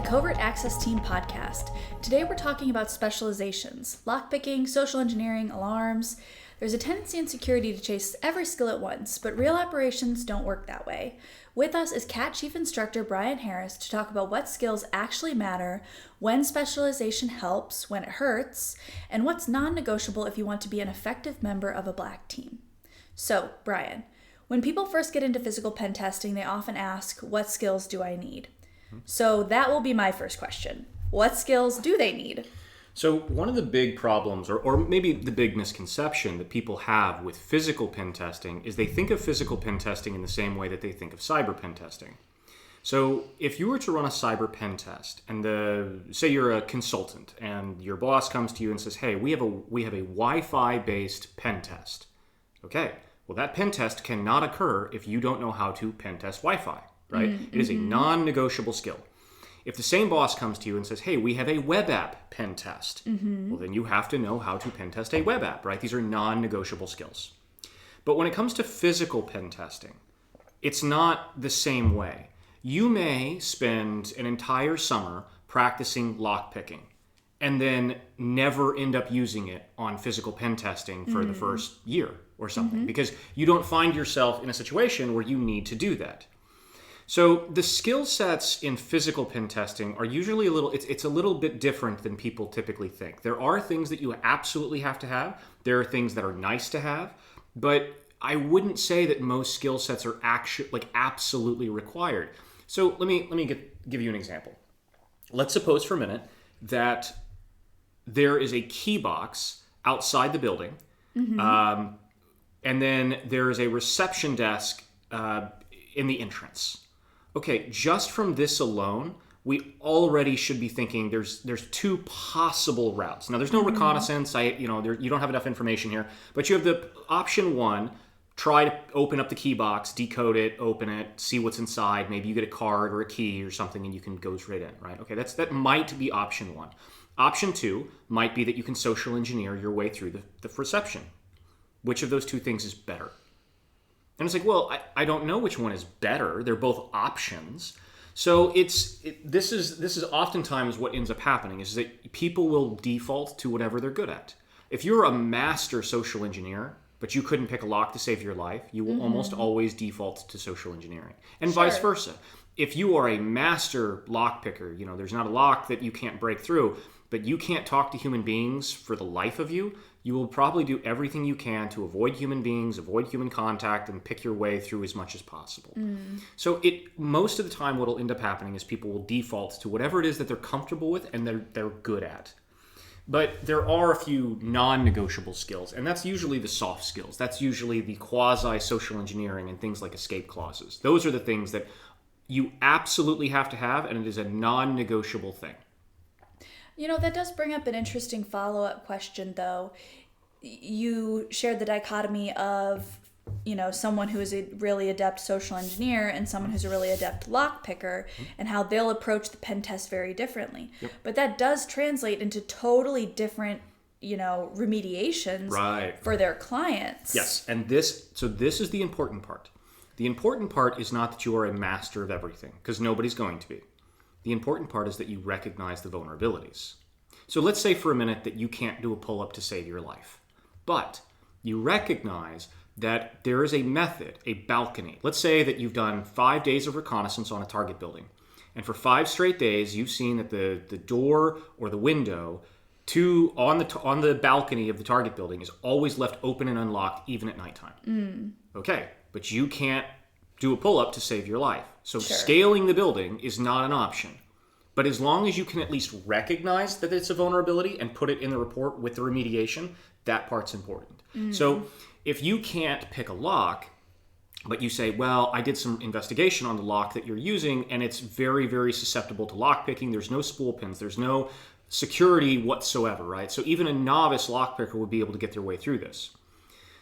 Covert Access Team podcast. Today we're talking about specializations, lockpicking, social engineering, alarms. There's a tendency in security to chase every skill at once, but real operations don't work that way. With us is CAT Chief Instructor Brian Harris to talk about what skills actually matter, when specialization helps, when it hurts, and what's non-negotiable if you want to be an effective member of a black team. So, Brian, when people first get into physical pen testing, they often ask, what skills do I need? So that will be my first question. What skills do they need? So one of the big problems, or maybe the big misconception that people have with physical pen testing is they think of physical pen testing in the same way that they think of cyber pen testing. So if you were to run a cyber pen test, and say you're a consultant, and your boss comes to you and says, "Hey, we have a Wi-Fi based pen test." Okay, well that pen test cannot occur if you don't know how to pen test Wi-Fi, right? Mm-hmm. It is a non-negotiable skill. If the same boss comes to you and says, "Hey, we have a web app pen test," well, then you have to know how to pen test a web app, right? These are non-negotiable skills. But when it comes to physical pen testing, it's not the same way. You may spend an entire summer practicing lockpicking and then never end up using it on physical pen testing for the first year or something because you don't find yourself in a situation where you need to do that. So the skill sets in physical pen testing are usually it's a little bit different than people typically think. There are things that you absolutely have to have. There are things that are nice to have, but I wouldn't say that most skill sets are absolutely required. So let me give you an example. Let's suppose for a minute that there is a key box outside the building, and then there is a reception desk in the entrance. Okay, just from this alone, we already should be thinking there's two possible routes. Now, there's no reconnaissance. You don't have enough information here, but you have the option one. Try to open up the key box, decode it, open it, see what's inside. Maybe you get a card or a key or something, and you can go straight in. Right? Okay, that might be option one. Option two might be that you can social engineer your way through the reception. Which of those two things is better? And it's like, well, I don't know which one is better. They're both options. So this is oftentimes what ends up happening is that people will default to whatever they're good at. If you're a master social engineer, but you couldn't pick a lock to save your life, you will almost always default to social engineering. And vice versa. If you are a master lock picker, there's not a lock that you can't break through, but you can't talk to human beings for the life of you, you will probably do everything you can to avoid human beings, avoid human contact, and pick your way through as much as possible. So most of the time what will end up happening is people will default to whatever it is that they're comfortable with and they're good at. But there are a few non-negotiable skills, and that's usually the soft skills. That's usually the quasi-social engineering and things like escape clauses. Those are the things that you absolutely have to have, and it is a non-negotiable thing. That does bring up an interesting follow-up question, though. You shared the dichotomy of, someone who is a really adept social engineer and someone who's a really adept lock picker and how they'll approach the pen test very differently. Yep. But that does translate into totally different, remediations for their clients. Yes, and this is the important part. The important part is not that you are a master of everything, because nobody's going to be. The important part is that you recognize the vulnerabilities. So let's say for a minute that you can't do a pull-up to save your life, but you recognize that there is a method, a balcony. Let's say that you've done 5 days of reconnaissance on a target building, and for 5 straight days you've seen that the door or the window on the balcony of the target building is always left open and unlocked even at nighttime. Okay, but you can't do a pull-up to save your life. So scaling the building is not an option. But as long as you can at least recognize that it's a vulnerability and put it in the report with the remediation, that part's important. So if you can't pick a lock, but you say, well, I did some investigation on the lock that you're using, and it's very, very susceptible to lock picking. There's no spool pins. There's no security whatsoever, right? So even a novice lock picker would be able to get their way through this.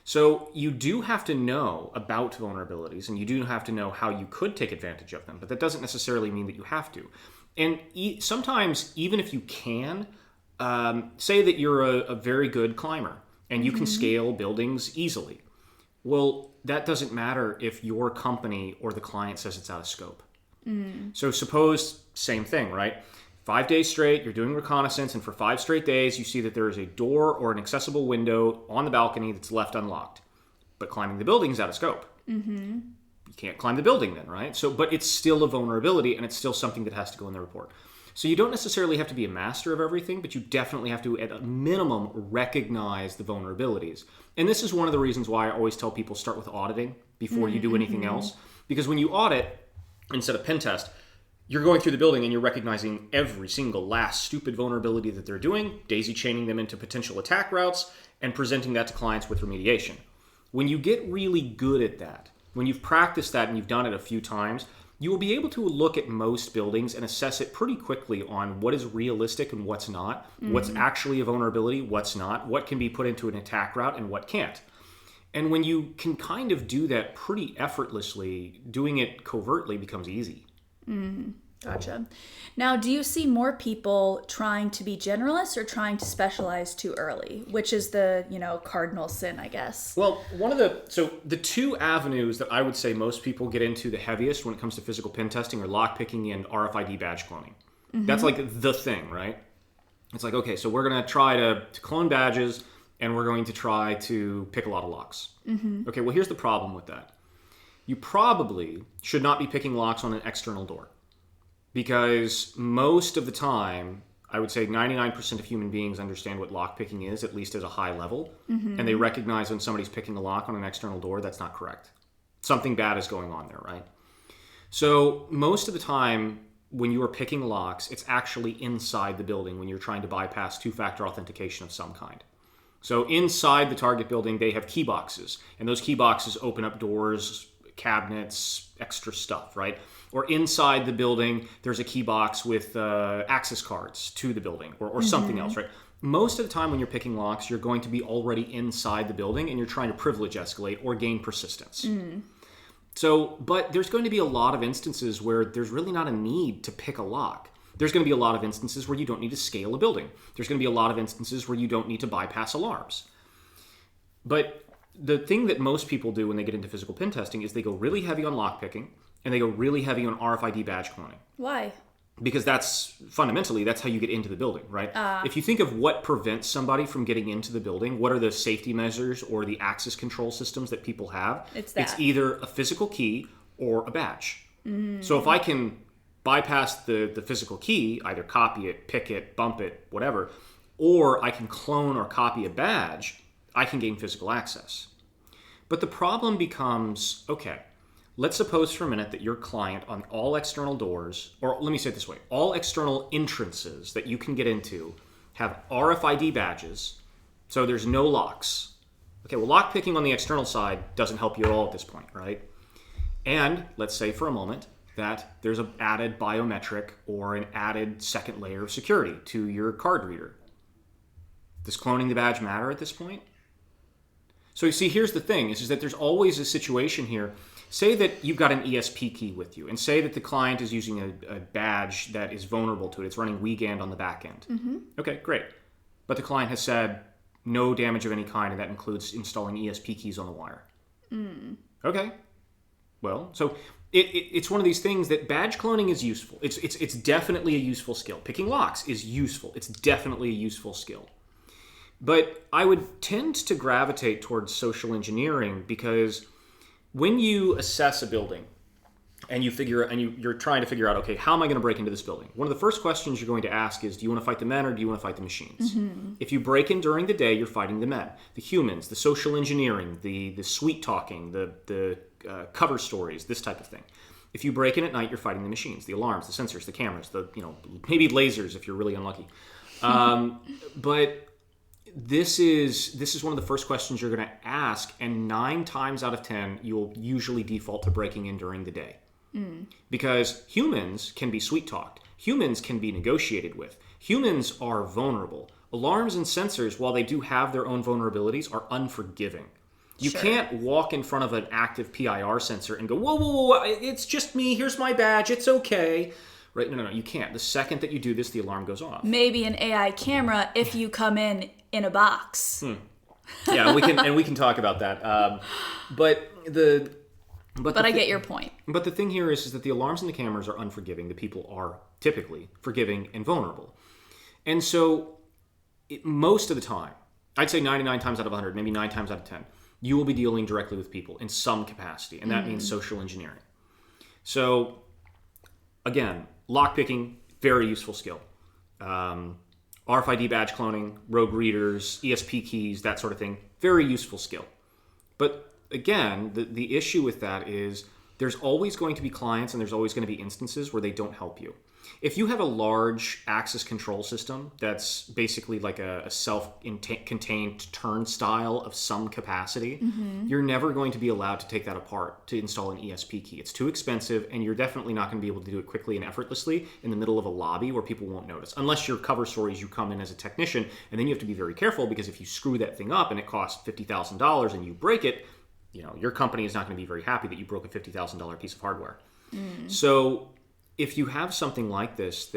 So you do have to know about vulnerabilities, and you do have to know how you could take advantage of them, but that doesn't necessarily mean that you have to. And sometimes, even if you can, say that you're a very good climber, and you can scale buildings easily. Well, that doesn't matter if your company or the client says it's out of scope. So suppose, same thing, right? 5 days straight, you're doing reconnaissance, and for 5 straight days, you see that there is a door or an accessible window on the balcony that's left unlocked. But climbing the building is out of scope. You can't climb the building then, right? But it's still a vulnerability, and it's still something that has to go in the report. So you don't necessarily have to be a master of everything, but you definitely have to, at a minimum, recognize the vulnerabilities. And this is one of the reasons why I always tell people start with auditing before you do anything else. Because when you audit, instead of pen test, you're going through the building and you're recognizing every single last stupid vulnerability that they're doing, daisy chaining them into potential attack routes, and presenting that to clients with remediation. When you get really good at that, when you've practiced that and you've done it a few times, you will be able to look at most buildings and assess it pretty quickly on what is realistic and what's not, what's actually a vulnerability, what's not, what can be put into an attack route and what can't. And when you can kind of do that pretty effortlessly, doing it covertly becomes easy. Gotcha. Now, do you see more people trying to be generalists or trying to specialize too early, which is the, cardinal sin, I guess? Well, the two avenues that I would say most people get into the heaviest when it comes to physical pen testing are lockpicking and RFID badge cloning. That's like the thing, right? It's like, okay, so we're going to try to clone badges and we're going to try to pick a lot of locks. Okay, well, here's the problem with that. You probably should not be picking locks on an external door. Because most of the time, I would say 99% of human beings understand what lockpicking is, at least at a high level. And they recognize when somebody's picking a lock on an external door, that's not correct. Something bad is going on there, right? So most of the time, when you are picking locks, it's actually inside the building when you're trying to bypass two-factor authentication of some kind. So inside the target building, they have key boxes. And those key boxes open up doors, cabinets, extra stuff, right? Or inside the building, there's a key box with access cards to the building or something else, right? Most of the time when you're picking locks, you're going to be already inside the building and you're trying to privilege escalate or gain persistence. But there's going to be a lot of instances where there's really not a need to pick a lock. There's going to be a lot of instances where you don't need to scale a building. There's going to be a lot of instances where you don't need to bypass alarms. But the thing that most people do when they get into physical pen testing is they go really heavy on lockpicking and they go really heavy on RFID badge cloning. Why? Because that's how you get into the building, right? If you think of what prevents somebody from getting into the building, what are the safety measures or the access control systems that people have? It's either a physical key or a badge. So if I can bypass the physical key, either copy it, pick it, bump it, whatever, or I can clone or copy a badge, I can gain physical access. But the problem becomes, okay, let's suppose for a minute that your client on all external doors, or let me say it this way, all external entrances that you can get into have RFID badges, so there's no locks. Okay, well, lock picking on the external side doesn't help you at all at this point, right? And let's say for a moment that there's an added biometric or an added second layer of security to your card reader. Does cloning the badge matter at this point? So you see, here's the thing, is that there's always a situation here. Say that you've got an ESP key with you, and say that the client is using a badge that is vulnerable to it. It's running WeGAN on the back end. Okay, great. But the client has said no damage of any kind, and that includes installing ESP keys on the wire. Okay. Well, so it's one of these things that badge cloning is useful. It's definitely a useful skill. Picking locks is useful. It's definitely a useful skill. But I would tend to gravitate towards social engineering because when you assess a building and you're trying to figure out, okay, how am I going to break into this building? One of the first questions you're going to ask is, do you want to fight the men or do you want to fight the machines? If you break in during the day, you're fighting the men, the humans, the social engineering, the sweet talking, the cover stories, this type of thing. If you break in at night, you're fighting the machines, the alarms, the sensors, the cameras, maybe lasers if you're really unlucky. But this is one of the first questions you're going to ask, and 9 times out of 10, you'll usually default to breaking in during the day. Because humans can be sweet-talked. Humans can be negotiated with. Humans are vulnerable. Alarms and sensors, while they do have their own vulnerabilities, are unforgiving. You can't walk in front of an active PIR sensor and go, whoa, whoa, whoa, it's just me, here's my badge, it's okay. Right? No, you can't. The second that you do this, the alarm goes off. Maybe an AI camera if you come in a box. Yeah, we can talk about that. But But I get your point. But the thing here is that the alarms and the cameras are unforgiving. The people are typically forgiving and vulnerable. And so most of the time, I'd say 99 times out of 100, maybe 9 times out of 10, you will be dealing directly with people in some capacity. And that means social engineering. So again, lockpicking, very useful skill. RFID badge cloning, rogue readers, ESP keys, that sort of thing, very useful skill. But again, the issue with that is there's always going to be clients and there's always going to be instances where they don't help you. If you have a large access control system that's basically like a self-contained turnstile of some capacity, you're never going to be allowed to take that apart to install an ESP key. It's too expensive, and you're definitely not going to be able to do it quickly and effortlessly in the middle of a lobby where people won't notice. Unless your cover story is you come in as a technician, and then you have to be very careful, because if you screw that thing up and it costs $50,000 and you break it, your company is not going to be very happy that you broke a $50,000 piece of hardware. So if you have something like this,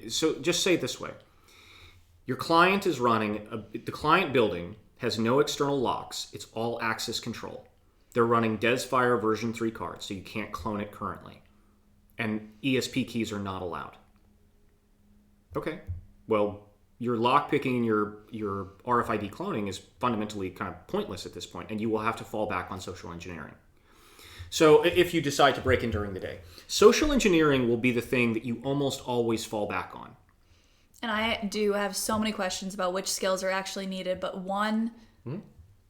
so just say it this way. Your client is running, the client building has no external locks. It's all access control. They're running DesFire version 3 cards, so you can't clone it currently. And ESP keys are not allowed. Okay, well, your lockpicking and your RFID cloning is fundamentally kind of pointless at this point, and you will have to fall back on social engineering. So if you decide to break in during the day, social engineering will be the thing that you almost always fall back on. And I do have so many questions about which skills are actually needed, but one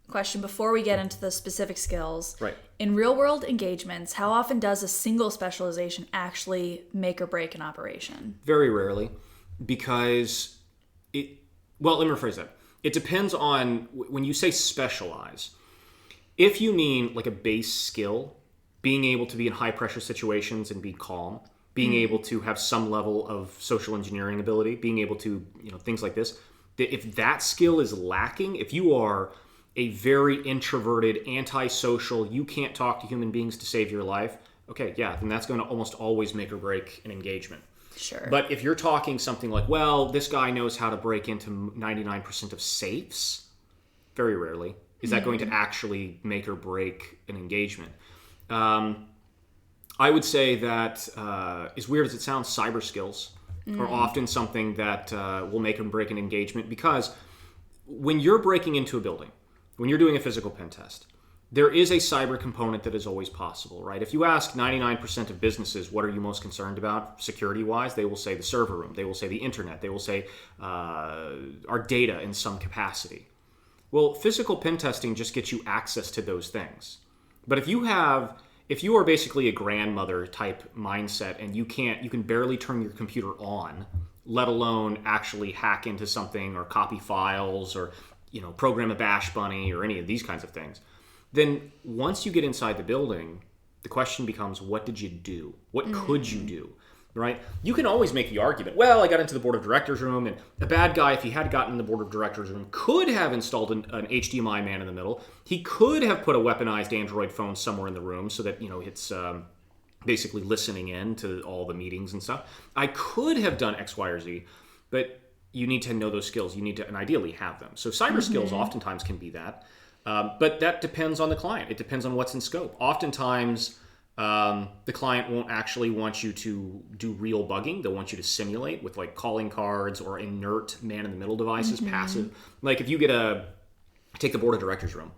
question before we get into the specific skills. Right. In real world engagements, how often does a single specialization actually make or break an operation? Very rarely, because let me rephrase that. It depends on, when you say specialize, if you mean like a base skill, being able to be in high pressure situations and be calm, being able to have some level of social engineering ability, being able to, things like this. If that skill is lacking, if you are a very introverted, antisocial, you can't talk to human beings to save your life, okay, yeah, then that's going to almost always make or break an engagement. Sure. But if you're talking something like, well, this guy knows how to break into 99% of safes, very rarely is that going to actually make or break an engagement. I would say that, as weird as it sounds, cyber skills are often something that will make or break an engagement, because when you're breaking into a building, when you're doing a physical pen test, there is a cyber component that is always possible, right? If you ask 99% of businesses, what are you most concerned about security-wise, they will say the server room, they will say the internet, they will say our data in some capacity. Well, physical pen testing just gets you access to those things. But if you are basically a grandmother type mindset and you can barely turn your computer on, let alone actually hack into something or copy files or, program a bash bunny or any of these kinds of things, then once you get inside the building, the question becomes, what did you do? What could you do? Right? You can always make the argument, well, I got into the board of directors room, and a bad guy, if he had gotten in the board of directors room, could have installed an HDMI man in the middle. He could have put a weaponized Android phone somewhere in the room so that, it's basically listening in to all the meetings and stuff. I could have done X, Y, or Z, but you need to know those skills. You need to, and ideally, have them. So cyber skills oftentimes can be that. But that depends on the client. It depends on what's in scope. Oftentimes, the client won't actually want you to do real bugging. They'll want you to simulate with like calling cards or inert man-in-the-middle devices, passive. Like if you take the board of directors room.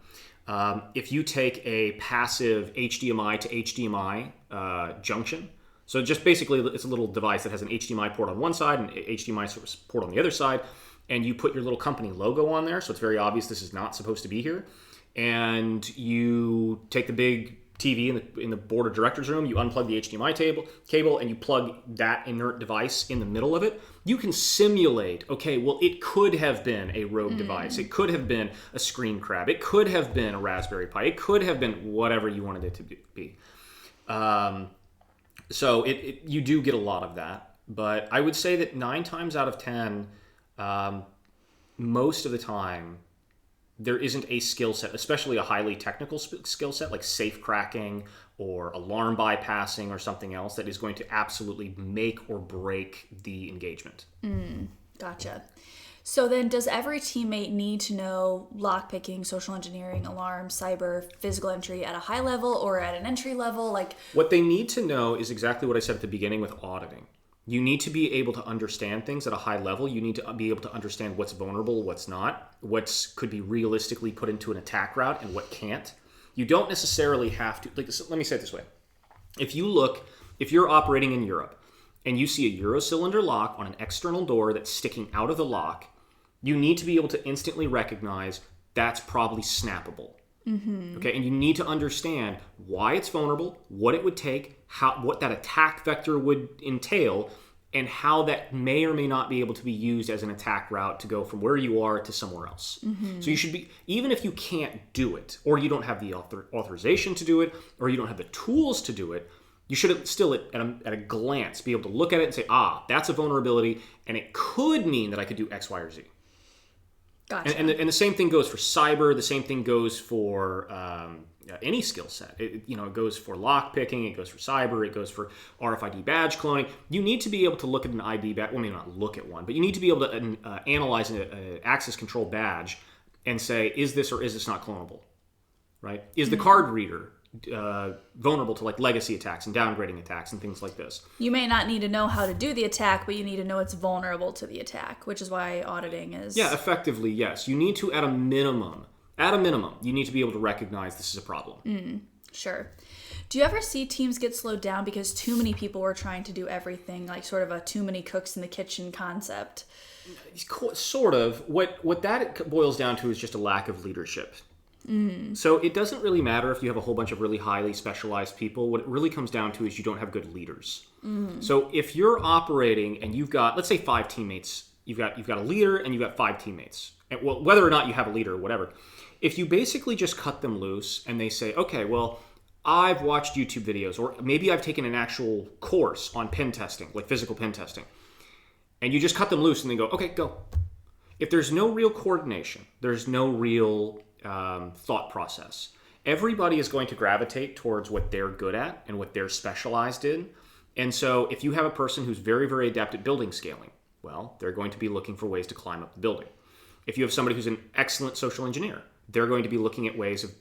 If you take a passive HDMI to HDMI junction, so just basically it's a little device that has an HDMI port on one side and HDMI port on the other side, and you put your little company logo on there, so it's very obvious this is not supposed to be here, and you take the big TV in the board of directors room, you unplug the HDMI cable, and you plug that inert device in the middle of it, you can simulate, okay, well, it could have been a rogue device. It could have been a screen grab. It could have been a Raspberry Pi. It could have been whatever you wanted it to be. So you do get a lot of that. But I would say that 9 times out of 10, most of the time, there isn't a skill set, especially a highly technical skill set like safe cracking or alarm bypassing or something else, that is going to absolutely make or break the engagement. Gotcha. So then does every teammate need to know lockpicking, social engineering, alarm, cyber, physical entry at a high level or at an entry level? Like, what they need to know is exactly what I said at the beginning with auditing. You need to be able to understand things at a high level. You need to be able to understand what's vulnerable, what's not, what could be realistically put into an attack route and what can't. You don't necessarily have to, like, let me say it this way. If you're operating in Europe and you see a Eurocylinder lock on an external door that's sticking out of the lock, you need to be able to instantly recognize that's probably snappable. Okay, and you need to understand why it's vulnerable, what it would take, what that attack vector would entail, and how that may or may not be able to be used as an attack route to go from where you are to somewhere else. So you should be, even if you can't do it, or you don't have the authorization to do it, or you don't have the tools to do it, you should still, at a glance, be able to look at it and say, that's a vulnerability, and it could mean that I could do X, Y, or Z. Gotcha. And the same thing goes for cyber. The same thing goes for any skill set. It goes for lock picking. It goes for cyber. It goes for RFID badge cloning. You need to be able to look at an ID badge. Well, maybe not look at one, but you need to be able to analyze an access control badge and say, is this or is this not clonable? Right? Is the card reader vulnerable to like legacy attacks and downgrading attacks and things like this? You may not need to know how to do the attack, but you need to know it's vulnerable to the attack, which is why auditing is... Yeah, effectively, yes. You need to, at a minimum, you need to be able to recognize this is a problem. Sure. Do you ever see teams get slowed down because too many people were trying to do everything, like sort of a too many cooks in the kitchen concept? Sort of. What that boils down to is just a lack of leadership. So it doesn't really matter if you have a whole bunch of really highly specialized people. What it really comes down to is you don't have good leaders. So if you're operating and you've got, let's say, 5 teammates, you've got a leader and you've got 5 teammates. And, well, whether or not you have a leader or whatever, if you basically just cut them loose and they say, okay, well, I've watched YouTube videos, or maybe I've taken an actual course on pen testing, like physical pen testing, and you just cut them loose and they go, okay, go. If there's no real coordination, there's no real thought process. Everybody is going to gravitate towards what they're good at and what they're specialized in. And so if you have a person who's very, very adept at building scaling, well, they're going to be looking for ways to climb up the building. If you have somebody who's an excellent social engineer, they're going to be looking at ways of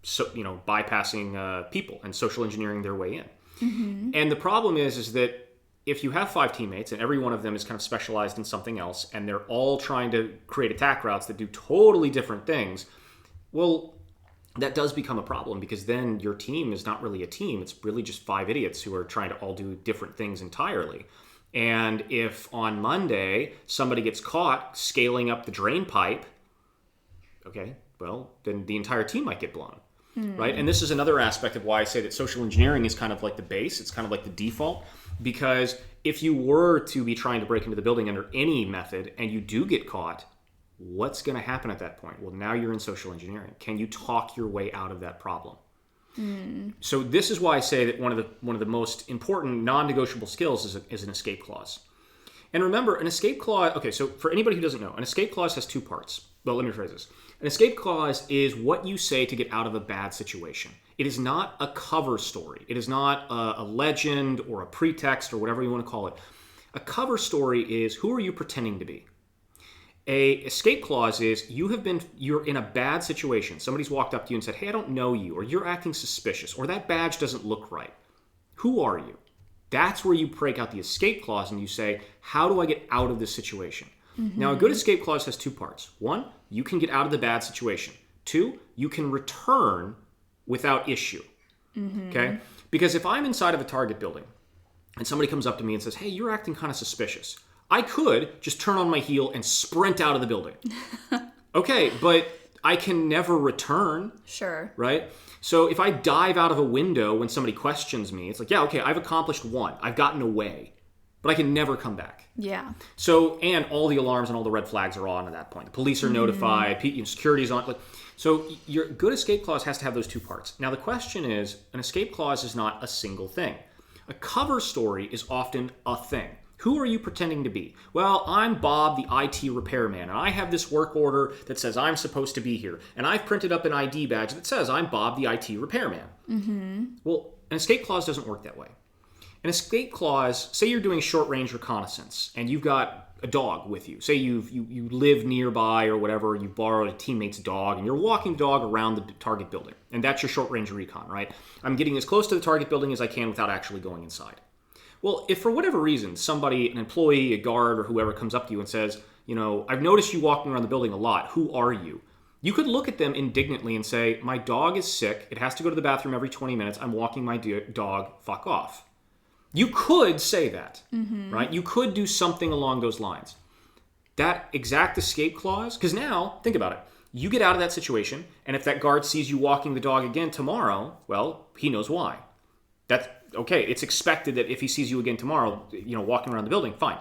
bypassing people and social engineering their way in. And the problem is that if you have 5 teammates and every one of them is kind of specialized in something else and they're all trying to create attack routes that do totally different things, well, that does become a problem, because then your team is not really a team. It's really just 5 idiots who are trying to all do different things entirely. And if on Monday somebody gets caught scaling up the drain pipe, okay, well, then the entire team might get blown. Right? And this is another aspect of why I say that social engineering is kind of like the base. It's kind of like the default, because if you were to be trying to break into the building under any method and you do get caught, what's going to happen at that point? Well, now you're in social engineering. Can you talk your way out of that problem? So this is why I say that one of the most important non-negotiable skills is an escape clause. And remember, an escape clause, okay, so for anybody who doesn't know, an escape clause has 2 parts. Well, let me rephrase this. An escape clause is what you say to get out of a bad situation. It is not a cover story. It is not a legend or a pretext or whatever you want to call it. A cover story is, who are you pretending to be? A escape clause is you're in a bad situation. Somebody's walked up to you and said, hey, I don't know you, or you're acting suspicious, or that badge doesn't look right. Who are you? That's where you break out the escape clause and you say, how do I get out of this situation? Now, a good escape clause has 2 parts. 1, you can get out of the bad situation. 2, you can return without issue. Okay? Because if I'm inside of a target building and somebody comes up to me and says, hey, you're acting kind of suspicious, I could just turn on my heel and sprint out of the building. Okay, but I can never return. Sure. Right? So if I dive out of a window when somebody questions me, it's like, yeah, okay, I've accomplished 1. I've gotten away. But I can never come back. Yeah. So, and all the alarms and all the red flags are on at that point. The police are notified, security's on. So your good escape clause has to have those 2 parts. Now the question is, an escape clause is not a single thing. A cover story is often a thing. Who are you pretending to be? Well, I'm Bob, the IT repairman, and I have this work order that says I'm supposed to be here. And I've printed up an ID badge that says I'm Bob, the IT repairman. Well, an escape clause doesn't work that way. An escape clause, say you're doing short-range reconnaissance, and you've got a dog with you. Say you live nearby or whatever, you borrowed a teammate's dog, and you're walking the dog around the target building. And that's your short-range recon, right? I'm getting as close to the target building as I can without actually going inside. Well, if for whatever reason, somebody, an employee, a guard, or whoever comes up to you and says, I've noticed you walking around the building a lot. Who are you? You could look at them indignantly and say, my dog is sick. It has to go to the bathroom every 20 minutes. I'm walking my dog. Fuck off. You could say that, right? You could do something along those lines. That exact escape clause, because now, think about it. You get out of that situation, and if that guard sees you walking the dog again tomorrow, well, he knows why. That's okay. It's expected that if he sees you again tomorrow, walking around the building, fine.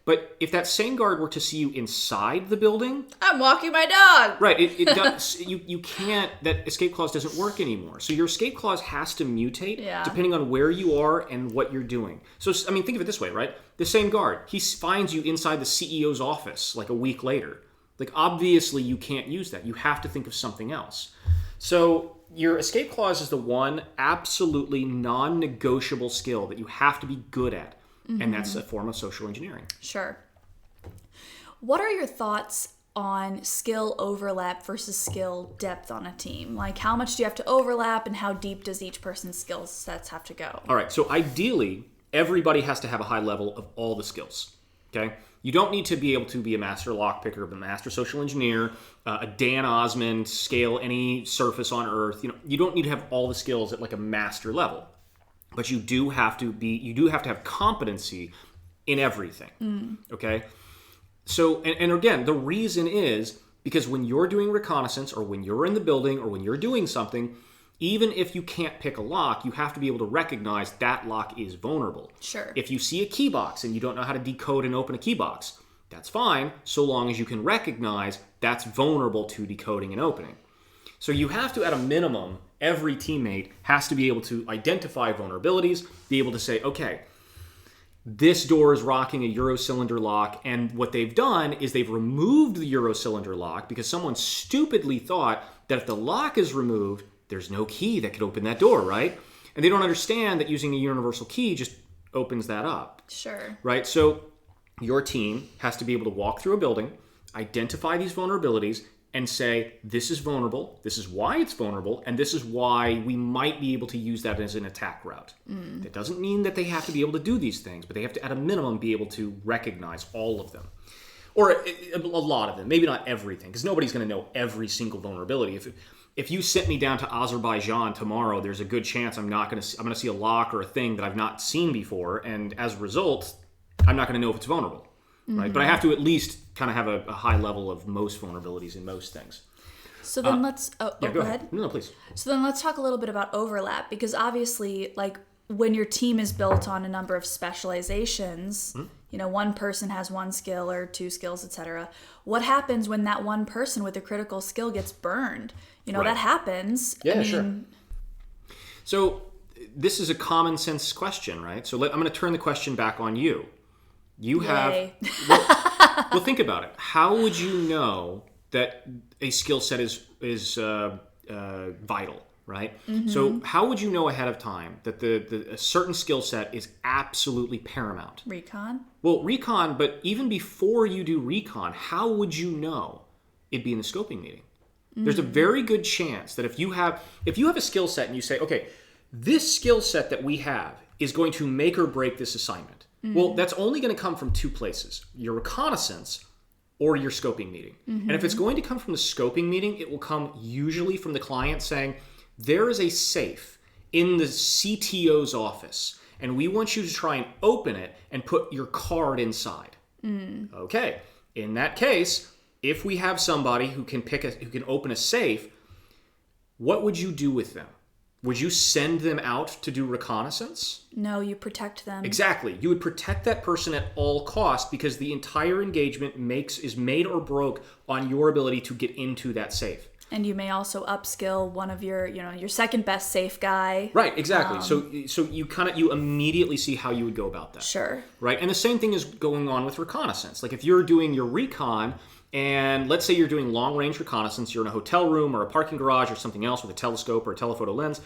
But if that same guard were to see you inside the building, I'm walking my dog. Right, it does. You can't. That escape clause doesn't work anymore. So your escape clause has to mutate depending on where you are and what you're doing. So think of it this way, right? The same guard, he finds you inside the CEO's office like a week later. Like obviously you can't use that. You have to think of something else. So your escape clause is the one absolutely non-negotiable skill that you have to be good at. And that's a form of social engineering. Sure. What are your thoughts on skill overlap versus skill depth on a team? Like how much do you have to overlap and how deep does each person's skill sets have to go? All right. So ideally, everybody has to have a high level of all the skills. Okay. You don't need to be able to be a master lockpicker, a master social engineer, a Dan Osmond, scale any surface on Earth. You don't need to have all the skills at like a master level. But you do have to have competency in everything. Okay? So, and again, the reason is because when you're doing reconnaissance or when you're in the building or when you're doing something, even if you can't pick a lock, you have to be able to recognize that lock is vulnerable. Sure. If you see a key box and you don't know how to decode and open a key box, that's fine, so long as you can recognize that's vulnerable to decoding and opening. So you have to, at a minimum, every teammate has to be able to identify vulnerabilities, be able to say, okay, this door is rocking a Eurocylinder lock, and what they've done is they've removed the Eurocylinder lock because someone stupidly thought that if the lock is removed, there's no key that could open that door, right? And they don't understand that using a universal key just opens that up. Sure. Right? So your team has to be able to walk through a building, identify these vulnerabilities, and say, this is vulnerable, this is why it's vulnerable, and this is why we might be able to use that as an attack route. That doesn't mean that they have to be able to do these things, but they have to, at a minimum, be able to recognize all of them. Or a lot of them, maybe not everything, because nobody's going to know every single vulnerability. If you sent me down to Azerbaijan tomorrow, there's a good chance I'm going to see a lock or a thing that I've not seen before, and as a result, I'm not going to know if it's vulnerable. Right, but I have to at least kind of have a high level of most vulnerabilities in most things. So then let's... go ahead. No, please. So then let's talk a little bit about overlap, because obviously, like, when your team is built on a number of specializations, one person has one skill or two skills, etc. What happens when that one person with a critical skill gets burned? Right. That happens. Yeah, sure. So this is a common sense question, right? So I'm going to turn the question back on you. You have... Well, think about it. How would you know that a skill set is vital, right? So how would you know ahead of time that a certain skill set is absolutely paramount? Recon? Well, recon, but even before you do recon, how would you know? It'd be in the scoping meeting. There's a very good chance that if you have a skill set and you say, okay, this skill set that we have is going to make or break this assignment. Well, that's only going to come from two places, your reconnaissance or your scoping meeting. And if it's going to come from the scoping meeting, it will come usually from the client saying, there is a safe in the CTO's office, and we want you to try and open it and put your card inside. Okay. In that case, if we have somebody who can open a safe, what would you do with them? Would you send them out to do reconnaissance? No, you protect them. Exactly. You would protect that person at all costs because the entire engagement is made or broke on your ability to get into that safe. And you may also upskill one of your second best safe guy. Right, exactly. So you immediately see how you would go about that. Sure. Right? And the same thing is going on with reconnaissance. Like if you're doing your recon And let's say you're doing long-range reconnaissance. You're in a hotel room or a parking garage or something else with a telescope or a telephoto lens,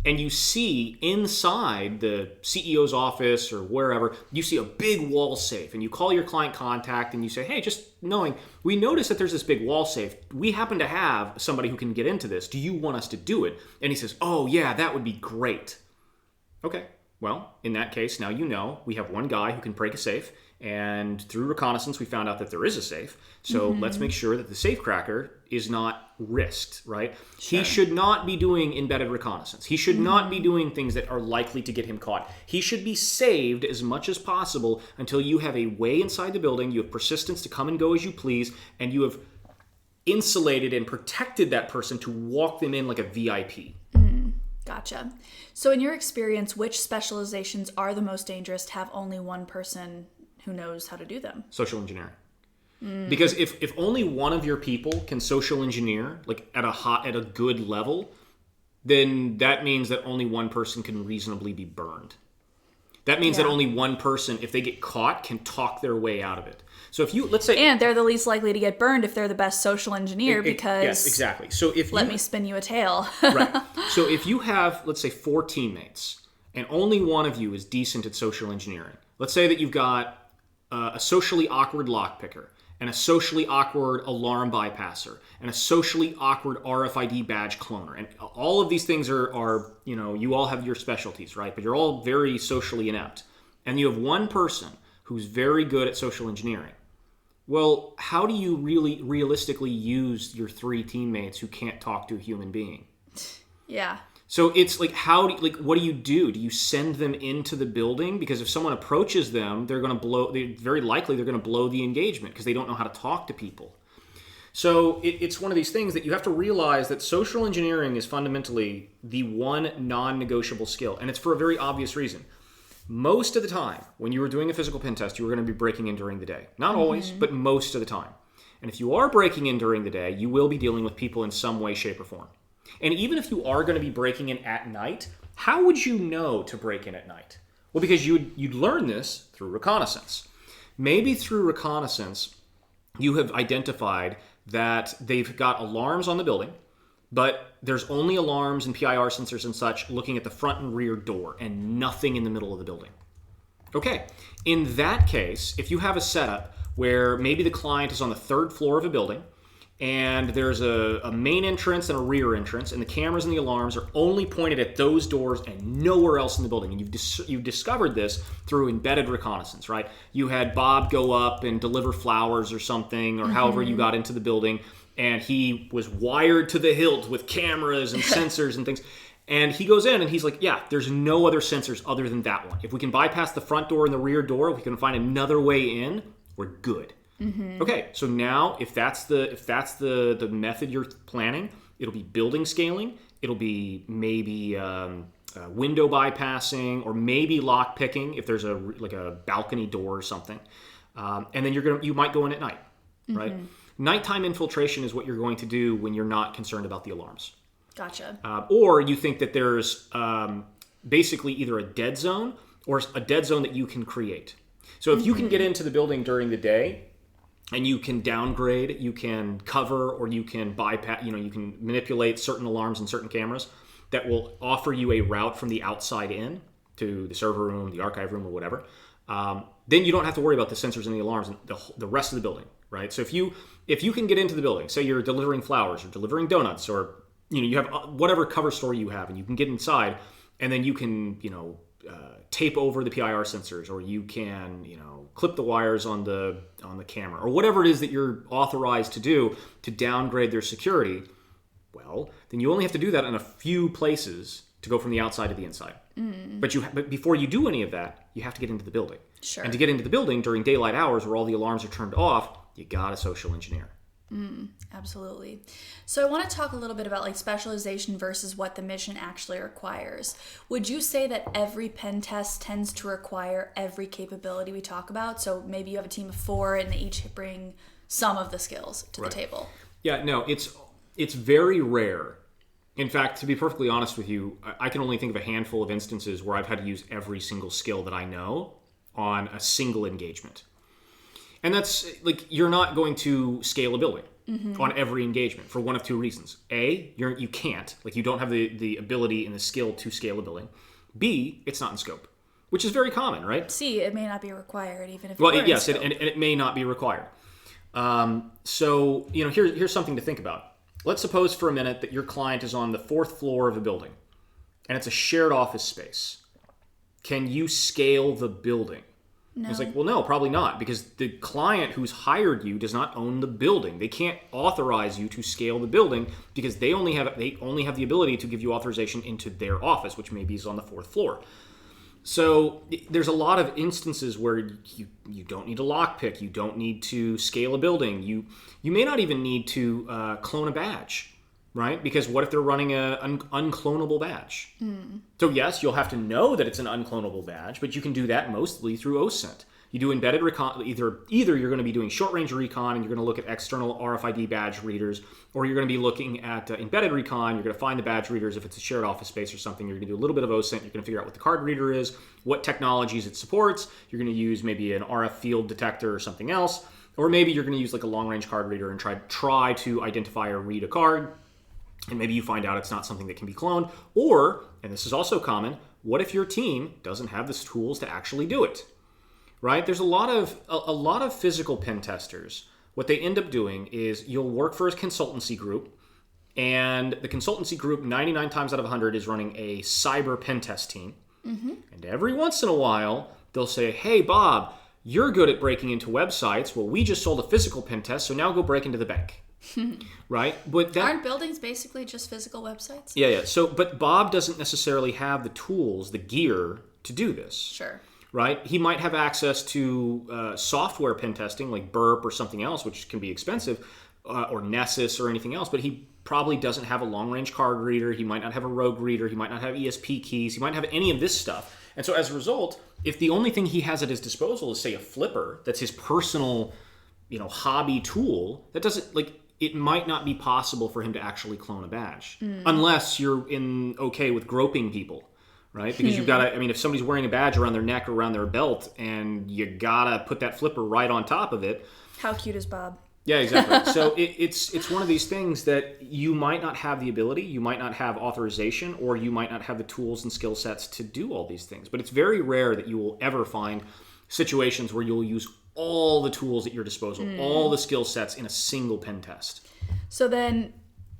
and you see inside the CEO's office or wherever, you see a big wall safe, and you call your client contact and you say, hey, just knowing, we noticed that there's this big wall safe. We happen to have somebody who can get into this. Do you want us to do it? And he says, oh, yeah, that would be great. Okay, well, in that case, now you know we have one guy who can break a safe. And through reconnaissance, we found out that there is a safe. So let's make sure that the safe cracker is not risked, right? Sure. He should not be doing embedded reconnaissance. He should not be doing things that are likely to get him caught. He should be saved as much as possible until you have a way inside the building, you have persistence to come and go as you please, and you have insulated and protected that person to walk them in like a VIP. Gotcha. So in your experience, which specializations are the most dangerous to have only one person who knows how to do them? Social engineering. Because if only one of your people can social engineer like at a good level, then that means that only one person can reasonably be burned. That means that only one person, if they get caught, can talk their way out of it. So if you, let's say... And they're the least likely to get burned if they're the best social engineer because... Yes, exactly. So if let me spin you a tale. Right. So if you have, let's say, 4 teammates, and only one of you is decent at social engineering. Let's say that you've got a socially awkward lockpicker, and a socially awkward alarm bypasser, and a socially awkward RFID badge cloner. And all of these things are, you all have your specialties, right? But you're all very socially inept. And you have one person who's very good at social engineering. Well, how do you really realistically use your 3 teammates who can't talk to a human being? Yeah. So it's like, what do you do? Do you send them into the building? Because if someone approaches them, very likely they're going to blow the engagement because they don't know how to talk to people. So it's one of these things that you have to realize that social engineering is fundamentally the one non-negotiable skill. And it's for a very obvious reason. Most of the time, when you were doing a physical pen test, you were going to be breaking in during the day. Not always, but most of the time. And if you are breaking in during the day, you will be dealing with people in some way, shape, or form. And even if you are going to be breaking in at night, how would you know to break in at night? Well, because you'd learn this through reconnaissance. Maybe through reconnaissance, you have identified that they've got alarms on the building, but there's only alarms and PIR sensors and such looking at the front and rear door and nothing in the middle of the building. Okay, in that case, if you have a setup where maybe the client is on the 3rd floor of a building, and there's a main entrance and a rear entrance, and the cameras and the alarms are only pointed at those doors and nowhere else in the building. And you've discovered this through embedded reconnaissance, right? You had Bob go up and deliver flowers or something, or however you got into the building, and he was wired to the hilt with cameras and sensors and things. And he goes in and he's like, yeah, there's no other sensors other than that one. If we can bypass the front door and the rear door, if we can find another way in, we're good. Okay, so now if that's the method you're planning, it'll be building scaling, it'll be maybe window bypassing, or maybe lock picking if there's a balcony door or something, and then you might go in at night, right? Nighttime infiltration is what you're going to do when you're not concerned about the alarms. Gotcha. Or you think that there's basically either a dead zone or a dead zone that you can create. So if you can get into the building during the day, and you can downgrade, you can cover, or you can bypass, you can manipulate certain alarms and certain cameras that will offer you a route from the outside in to the server room, the archive room, or whatever. Then you don't have to worry about the sensors and the alarms and the rest of the building, right? So if you can get into the building, say you're delivering flowers or delivering donuts, or you have whatever cover story you have, and you can get inside, and then you can tape over the PIR sensors, or you can clip the wires on the camera, or whatever it is that you're authorized to do to downgrade their security. Well, then you only have to do that in a few places to go from the outside to the inside. But before you do any of that, you have to get into the building. Sure. And to get into the building during daylight hours where all the alarms are turned off, you gotta social engineer. Absolutely. So I want to talk a little bit about specialization versus what the mission actually requires. Would you say that every pen test tends to require every capability we talk about? So maybe you have a team of 4 and they each bring some of the skills to the table. Yeah, no, it's very rare. In fact, to be perfectly honest with you, I can only think of a handful of instances where I've had to use every single skill that I know on a single engagement. And that's like, you're not going to scale a building on every engagement for one of two reasons. A, you can't. Like, you don't have the ability and the skill to scale a building. B, it's not in scope, which is very common, right? C, it may not be required even if yes, and it may not be required. So, here's something to think about. Let's suppose for a minute that your client is on the 4th floor of a building, and it's a shared office space. Can you scale the building? No. It's like, well, no, probably not, because the client who's hired you does not own the building. They can't authorize you to scale the building because they only have the ability to give you authorization into their office, which maybe is on the 4th floor. So there's a lot of instances where you don't need a lockpick, you don't need to scale a building, you may not even need to clone a badge. Right? Because what if they're running an unclonable badge? So yes, you'll have to know that it's an unclonable badge, but you can do that mostly through OSINT. You do embedded recon. Either you're going to be doing short-range recon and you're going to look at external RFID badge readers, or you're going to be looking at embedded recon. You're going to find the badge readers if it's a shared office space or something. You're going to do a little bit of OSINT. You're going to figure out what the card reader is, what technologies it supports. You're going to use maybe an RF field detector or something else, or maybe you're going to use like a long-range card reader and try to identify or read a card. And maybe you find out it's not something that can be cloned. Or, and this is also common, what if your team doesn't have the tools to actually do it? Right? There's a lot of physical pen testers. What they end up doing is you'll work for a consultancy group, and the consultancy group 99 times out of 100 is running a cyber pen test team. And every once in a while, they'll say, hey, Bob, you're good at breaking into websites. Well, we just sold a physical pen test, so now go break into the bank. Right? But aren't buildings basically just physical websites? Yeah. So, but Bob doesn't necessarily have the tools, the gear to do this. Sure. Right? He might have access to software pen testing like Burp or something else, which can be expensive, or Nessus or anything else, but he probably doesn't have a long-range card reader. He might not have a rogue reader. He might not have ESP keys. He might not have any of this stuff. And so as a result, if the only thing he has at his disposal is, say, a flipper, that's his personal, hobby tool, that doesn't, it might not be possible for him to actually clone a badge unless you're okay with groping people, right? Because you've got to, if somebody's wearing a badge around their neck or around their belt and you got to put that flipper right on top of it. How cute is Bob? Yeah, exactly. So it's one of these things that you might not have the ability, you might not have authorization, or you might not have the tools and skill sets to do all these things. But it's very rare that you will ever find situations where you'll use all the tools at your disposal, all the skill sets in a single pen test. So then,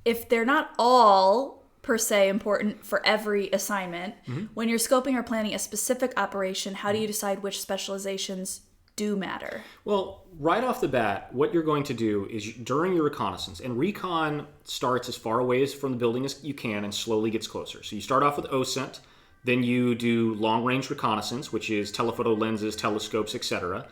if they're not all per se important for every assignment, when you're scoping or planning a specific operation, how do you decide which specializations do matter? Well, right off the bat, what you're going to do is during your reconnaissance, and recon starts as far away from the building as you can and slowly gets closer. So you start off with OSINT, then you do long-range reconnaissance, which is telephoto lenses, telescopes, etc.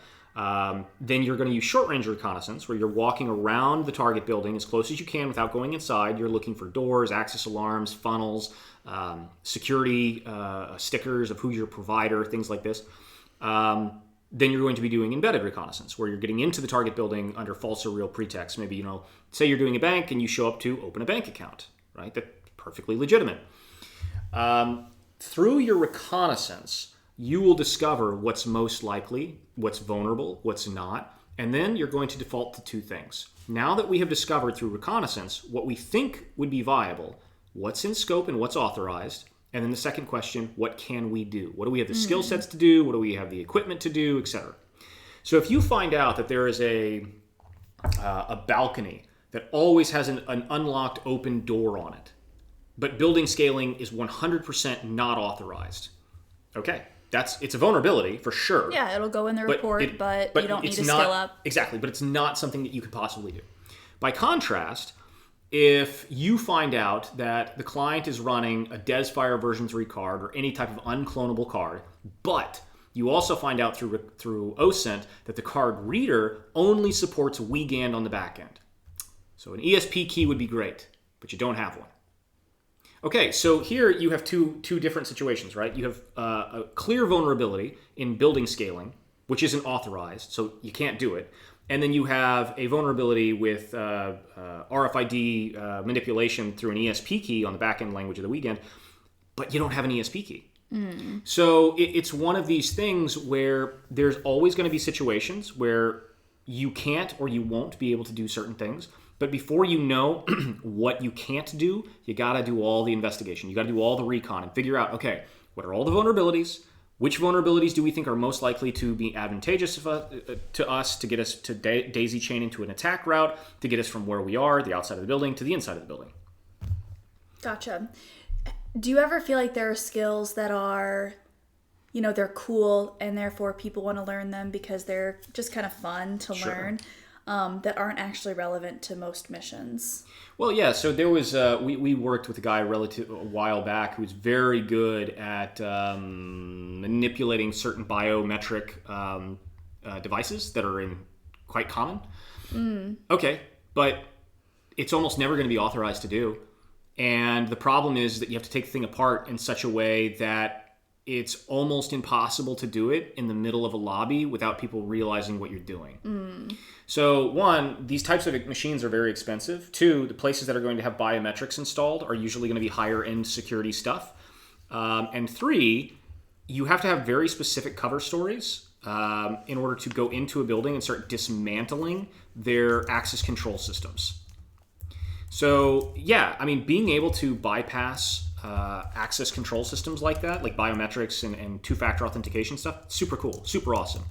Then you're going to use short-range reconnaissance, where you're walking around the target building as close as you can without going inside. You're looking for doors, access alarms, funnels, security stickers of who's your provider, things like this. Then you're going to be doing embedded reconnaissance, where you're getting into the target building under false or real pretext. Maybe, say you're doing a bank and you show up to open a bank account, right? That's perfectly legitimate. Through your reconnaissance, you will discover what's most likely, what's vulnerable, what's not, and then you're going to default to two things. Now that we have discovered through reconnaissance what we think would be viable, what's in scope and what's authorized, and then the second question, what can we do? What do we have the skill sets to do? What do we have the equipment to do, etc.? So if you find out that there is a balcony that always has an unlocked open door on it, but building scaling is 100% not authorized, okay, it's a vulnerability for sure. Yeah, it'll go in the report, but you don't need to scale up. Exactly, but it's not something that you could possibly do. By contrast, if you find out that the client is running a DesFire version 3 card or any type of unclonable card, but you also find out through OSINT that the card reader only supports WeGAN on the back end. So an ESP key would be great, but you don't have one. Okay, so here you have two different situations, right? You have a clear vulnerability in building scaling, which isn't authorized, so you can't do it. And then you have a vulnerability with RFID manipulation through an ESP key on the back-end language of the WeGAN, but you don't have an ESP key. So it's one of these things where there's always going to be situations where you can't or you won't be able to do certain things. But before you know what you can't do, you got to do all the investigation. You got to do all the recon and figure out, okay, what are all the vulnerabilities? Which vulnerabilities do we think are most likely to be advantageous to us to get us to daisy chain into an attack route, to get us from where we are, the outside of the building, to the inside of the building? Gotcha. Do you ever feel like there are skills that are, they're cool and therefore people want to learn them because they're just kind of fun to learn, that aren't actually relevant to most missions? Well, yeah. So there was we worked with a guy a while back who was very good at manipulating certain biometric devices that are quite common. Okay, but it's almost never going to be authorized to do. And the problem is that you have to take the thing apart in such a way that it's almost impossible to do it in the middle of a lobby without people realizing what you're doing. So one, these types of machines are very expensive. Two, the places that are going to have biometrics installed are usually going to be higher end security stuff. And three, you have to have very specific cover stories in order to go into a building and start dismantling their access control systems. So yeah, I mean, being able to bypass access control systems like that, like biometrics and two-factor authentication stuff, super cool, super awesome.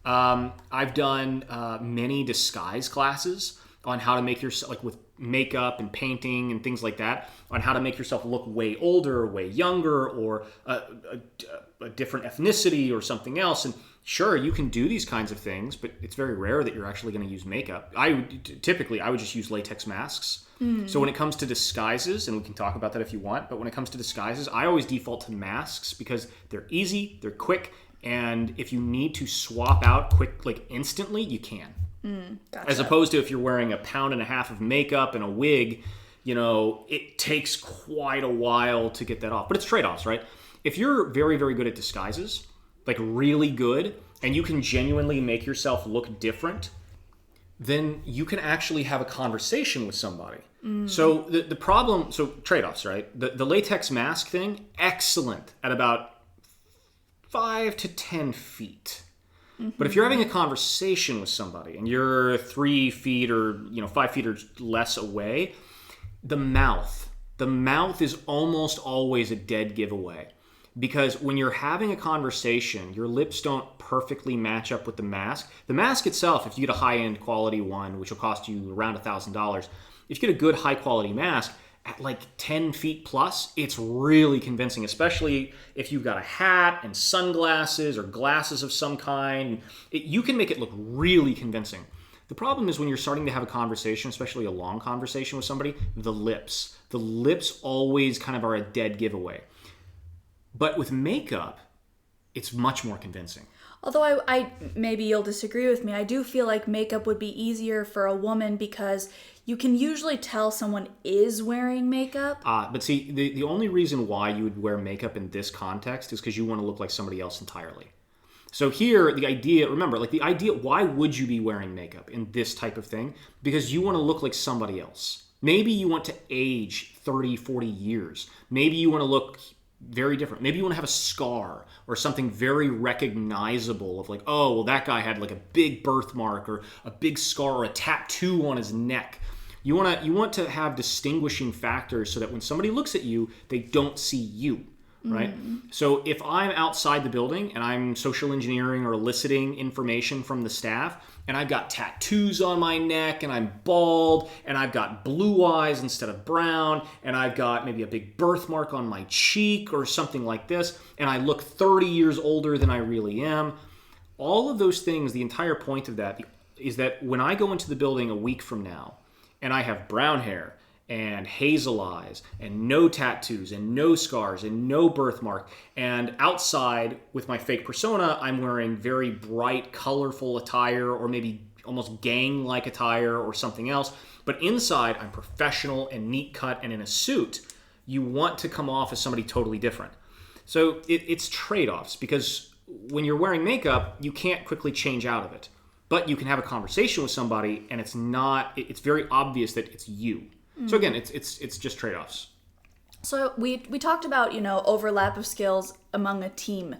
I've done many disguise classes on how to make yourself, like with makeup and painting and things like that, on how to make yourself look way older, way younger, or a different ethnicity or something else. And sure, you can do these kinds of things, but it's very rare that you're actually going to use makeup. I would just use latex masks. So when it comes to disguises, and we can talk about that if you want, but when it comes to disguises, I always default to masks because they're easy, they're quick, and if you need to swap out quick, like instantly, you can. Gotcha. As opposed to if you're wearing 1.5 pounds of makeup and a wig, it takes quite a while to get that off. But it's trade-offs, right? If you're very, very good at disguises, like really good, and you can genuinely make yourself look different, then you can actually have a conversation with somebody. So the problem, so trade-offs, right? The latex mask thing, excellent at about 5 to 10 feet. But if you're having a conversation with somebody and you're 3 feet or 5 feet or less away, the mouth is almost always a dead giveaway. Because when you're having a conversation, your lips don't perfectly match up with the mask. The mask itself, if you get a high-end quality one, which will cost you around $1,000, if you get a good high-quality mask, at like 10 feet plus, it's really convincing, especially if you've got a hat and sunglasses or glasses of some kind. You can make it look really convincing. The problem is when you're starting to have a conversation, especially a long conversation with somebody, the lips. The lips always kind of are a dead giveaway. But with makeup, it's much more convincing. Although I maybe you'll disagree with me, I do feel like makeup would be easier for a woman because you can usually tell someone is wearing makeup. But see, the only reason why you would wear makeup in this context is because you want to look like somebody else entirely. So here, the idea, why would you be wearing makeup in this type of thing? Because you want to look like somebody else. Maybe you want to age 30, 40 years. Maybe you want to look very different. Maybe you want to have a scar or something very recognizable of like, oh, well, that guy had like a big birthmark or a big scar or a tattoo on his neck. You want to have distinguishing factors so that when somebody looks at you, they don't see you, right? So if I'm outside the building and I'm social engineering or eliciting information from the staff, and I've got tattoos on my neck, and I'm bald, and I've got blue eyes instead of brown, and I've got maybe a big birthmark on my cheek or something like this, and I look 30 years older than I really am, all of those things, the entire point of that is that when I go into the building a week from now, and I have brown hair, and hazel eyes, and no tattoos, and no scars, and no birthmark. And outside, with my fake persona, I'm wearing very bright, colorful attire, or maybe almost gang-like attire, or something else. But inside, I'm professional and neat cut and in a suit. You want to come off as somebody totally different. So it's trade-offs, because when you're wearing makeup, you can't quickly change out of it. But you can have a conversation with somebody, and it's very obvious that it's you. So again, it's just trade-offs. So we talked about, overlap of skills among a team.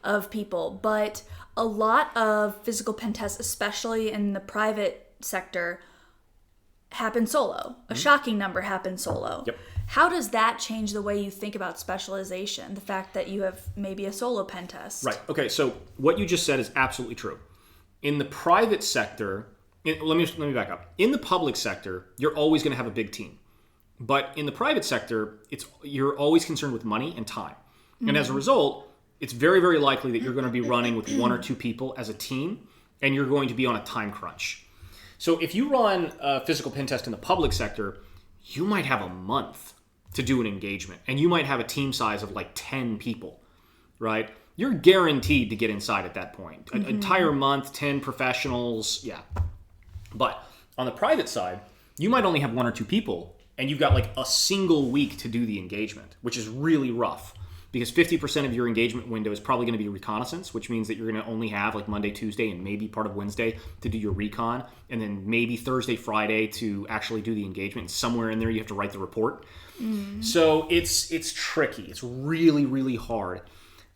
of people, but a lot of physical pen tests, especially in the private sector, happen solo. A shocking number happen solo. Yep. How does that change the way you think about specialization? The fact that you have maybe a solo pen test. Right. Okay. So what you just said is absolutely true. In the private sector, let me back up. In the public sector, you're always going to have a big team, but in the private sector, you're always concerned with money and time, and as a result, it's very, very likely that you're going to be running with one or two people as a team, and you're going to be on a time crunch. So if you run a physical pen test in the public sector, you might have a month to do an engagement, and you might have a team size of like 10 people, right? You're guaranteed to get inside at that point. An entire month, 10 professionals, yeah. But on the private side, you might only have one or two people, and you've got like a single week to do the engagement, which is really rough because 50% of your engagement window is probably going to be reconnaissance, which means that you're going to only have like Monday, Tuesday, and maybe part of Wednesday to do your recon, and then maybe Thursday, Friday to actually do the engagement. And somewhere in there, you have to write the report. So it's tricky. It's really, really hard.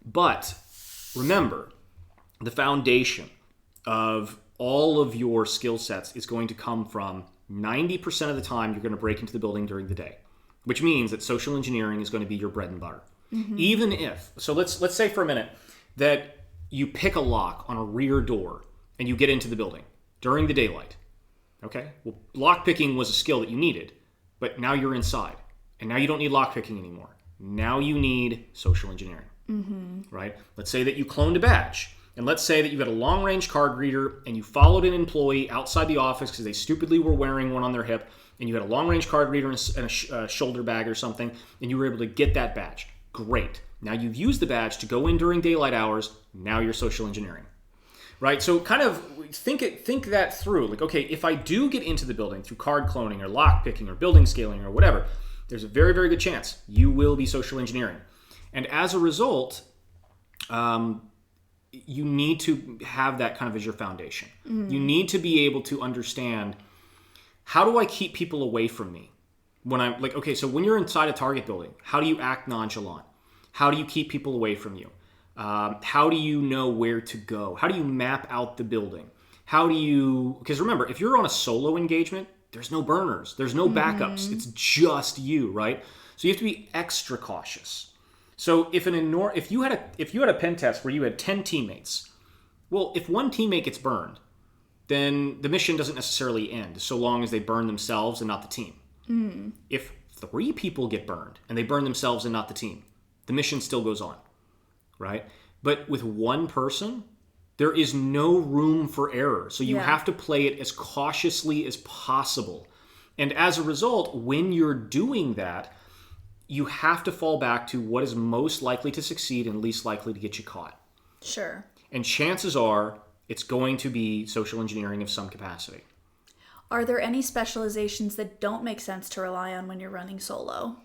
But remember, the foundation of all of your skill sets is going to come from 90% of the time you're going to break into the building during the day, which means that social engineering is going to be your bread and butter. Even if, so let's say for a minute that you pick a lock on a rear door and you get into the building during the daylight. Okay? Well, lock picking was a skill that you needed, but now you're inside. And now you don't need lock picking anymore. Now you need social engineering. Right? Let's say that you cloned a badge. And let's say that you got a long-range card reader and you followed an employee outside the office because they stupidly were wearing one on their hip, and you had a long-range card reader and a shoulder bag or something, and you were able to get that badge. Great. Now you've used the badge to go in during daylight hours. Now you're social engineering. Right? So kind of think that through. Like, okay, if I do get into the building through card cloning or lock picking or building scaling or whatever, there's a very, very good chance you will be social engineering. And as a result, you need to have that kind of as your foundation. You need to be able to understand, how do I keep people away from me? When I'm like, okay, so when you're inside a target building, how do you act nonchalant? How do you keep people away from you? How do you know where to go? How do you map out the building? How do you, because remember, if you're on a solo engagement, there's no burners, there's no backups. It's just you, right? So you have to be extra cautious. So if you had a pen test where you had 10 teammates, well, if one teammate gets burned, then the mission doesn't necessarily end, so long as they burn themselves and not the team. If 3 people get burned and they burn themselves and not the team, the mission still goes on, right? But with one person, there is no room for error. So you have to play it as cautiously as possible. And as a result, when you're doing that, you have to fall back to what is most likely to succeed and least likely to get you caught. Sure. And chances are it's going to be social engineering of some capacity. Are there any specializations that don't make sense to rely on when you're running solo?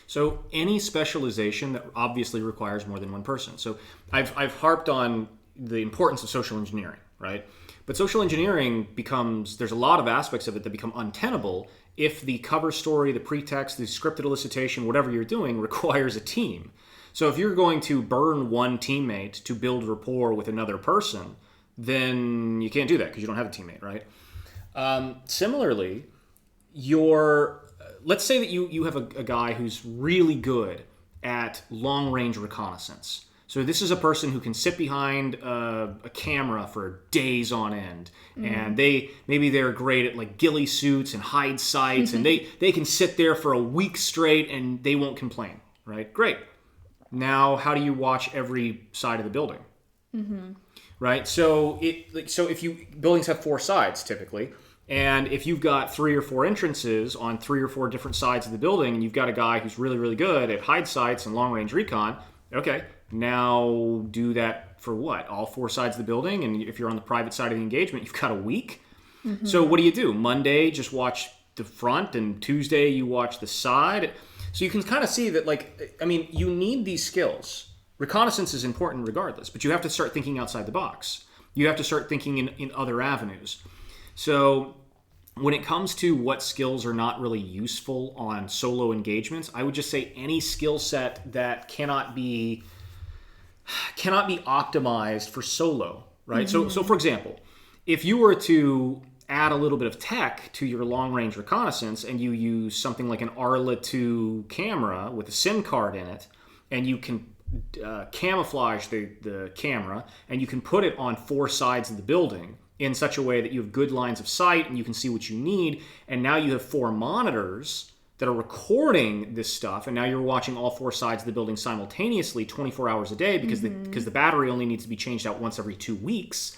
So any specialization that obviously requires more than one person. So I've harped on the importance of social engineering, right? But social engineering there's a lot of aspects of it that become untenable if the cover story, the pretext, the scripted elicitation, whatever you're doing requires a team. So if you're going to burn one teammate to build rapport with another person, then you can't do that because you don't have a teammate, right? Similarly, let's say that you have a guy who's really good at long-range reconnaissance. So this is a person who can sit behind a camera for days on end, and they're great at like ghillie suits and hide sights, and they can sit there for a week straight and they won't complain, right? Great. Now, how do you watch every side of the building? Right? So buildings have 4 sides typically. And if you've got 3 or 4 entrances on 3 or 4 different sides of the building, and you've got a guy who's really, really good at hide sights and long-range recon, okay, now do that for what? All 4 sides of the building? And if you're on the private side of the engagement, you've got a week? So what do? Monday, just watch the front, and Tuesday, you watch the side. So you can kind of see that, you need these skills. Reconnaissance is important regardless, but you have to start thinking outside the box. You have to start thinking in other avenues. So when it comes to what skills are not really useful on solo engagements, I would just say any skill set that cannot be cannot be optimized for solo, right? So for example, if you were to add a little bit of tech to your long-range reconnaissance and you use something like an Arla 2 camera with a SIM card in it, and you can camouflage the camera, and you can put it on 4 sides of the building in such a way that you have good lines of sight and you can see what you need, and now you have 4 monitors that are recording this stuff, and now you're watching all 4 sides of the building simultaneously 24 hours a day because the battery only needs to be changed out once every 2 weeks.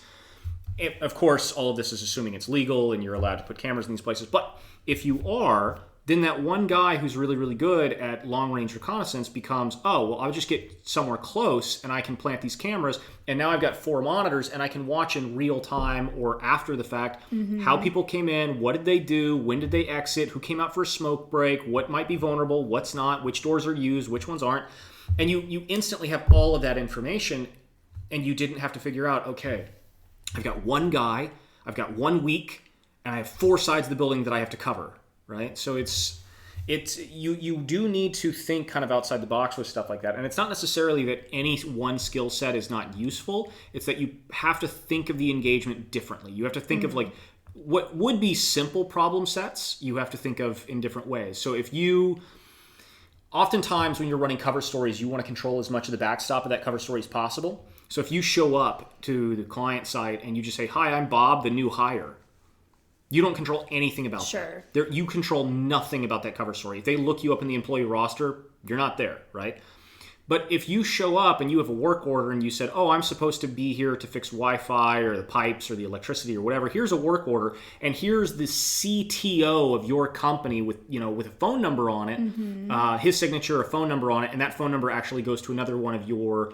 And of course, all of this is assuming it's legal and you're allowed to put cameras in these places. But if you are, then that one guy who's really, really good at long-range reconnaissance becomes, oh, well, I'll just get somewhere close and I can plant these cameras. And now I've got 4 monitors and I can watch in real time or after the fact how people came in, what did they do, when did they exit, who came out for a smoke break, what might be vulnerable, what's not, which doors are used, which ones aren't. And you instantly have all of that information, and you didn't have to figure out, okay, I've got one guy, I've got 1 week, and I have 4 sides of the building that I have to cover, right? So it's you do need to think kind of outside the box with stuff like that. And it's not necessarily that any one skill set is not useful. It's that you have to think of the engagement differently. You have to think of like what would be simple problem sets, you have to think of in different ways. So if you oftentimes when you're running cover stories, you want to control as much of the backstop of that cover story as possible. So if you show up to the client site and you just say, "Hi, I'm Bob, the new hire," you don't control anything about that. You control nothing about that cover story. If they look you up in the employee roster, you're not there, right? But if you show up and you have a work order and you said, "Oh, I'm supposed to be here to fix Wi-Fi or the pipes or the electricity or whatever. Here's a work order, and here's the CTO of your company with a phone number on it, his signature, a phone number on it, and that phone number actually goes to another one of your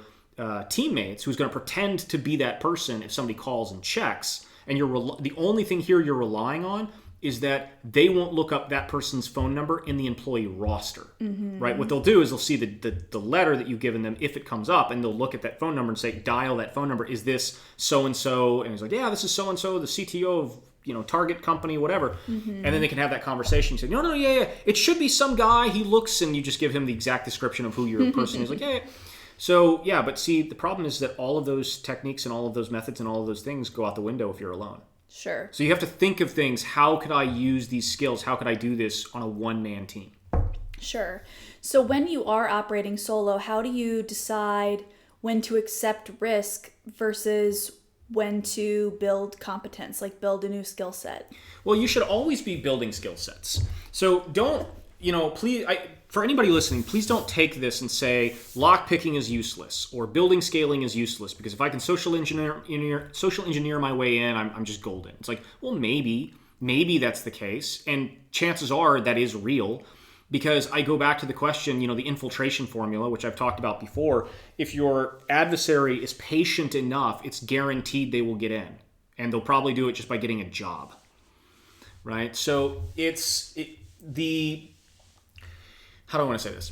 teammates who's going to pretend to be that person if somebody calls and checks." And the only thing here you're relying on is that they won't look up that person's phone number in the employee roster, right? What they'll do is they'll see the letter that you've given them if it comes up, and they'll look at that phone number and say, dial that phone number. Is this so-and-so? And it's like, yeah, this is so-and-so, the CTO of Target company, whatever. And then they can have that conversation. You say, no, yeah, it should be some guy. He looks, and you just give him the exact description of who your person is. Like, yeah. So, yeah, but see, the problem is that all of those techniques and all of those methods and all of those things go out the window if you're alone. Sure. So you have to think of things. How could I use these skills? How could I do this on a one-man team? Sure. So when you are operating solo, how do you decide when to accept risk versus when to build competence, like build a new skill set? Well, you should always be building skill sets. So don't, please, for anybody listening, please don't take this and say lockpicking is useless or building scaling is useless because if I can social engineer my way in, I'm just golden. It's like, well, maybe that's the case, and chances are that is real, because I go back to the question, the infiltration formula, which I've talked about before. If your adversary is patient enough, it's guaranteed they will get in, and they'll probably do it just by getting a job, right? So how do I want to say this?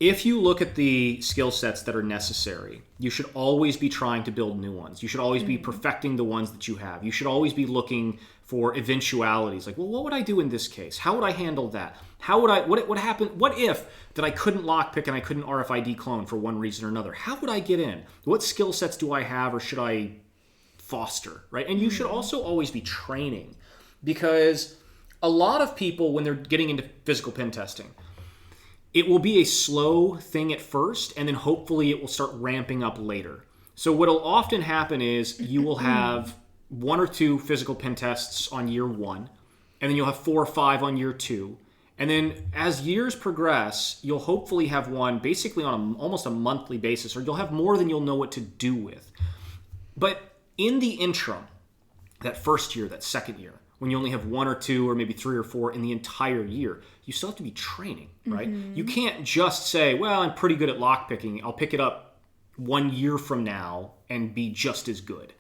If you look at the skill sets that are necessary, you should always be trying to build new ones. You should always be perfecting the ones that you have. You should always be looking for eventualities. Like, well, what would I do in this case? How would I handle that? What happened? What if that I couldn't lockpick and I couldn't RFID clone for one reason or another? How would I get in? What skill sets do I have or should I foster, right? And you should also always be training, because a lot of people, when they're getting into physical pen testing, it will be a slow thing at first, and then hopefully it will start ramping up later. So what will often happen is you will have 1 or 2 physical pen tests on year 1, and then you'll have 4 or 5 on year 2. And then as years progress, you'll hopefully have one basically on almost a monthly basis, or you'll have more than you'll know what to do with. But in the interim, that first year, that second year, when you only have 1 or 2 or maybe 3 or 4 in the entire year, you still have to be training, right? You can't just say, well, I'm pretty good at lockpicking. I'll pick it up 1 year from now and be just as good.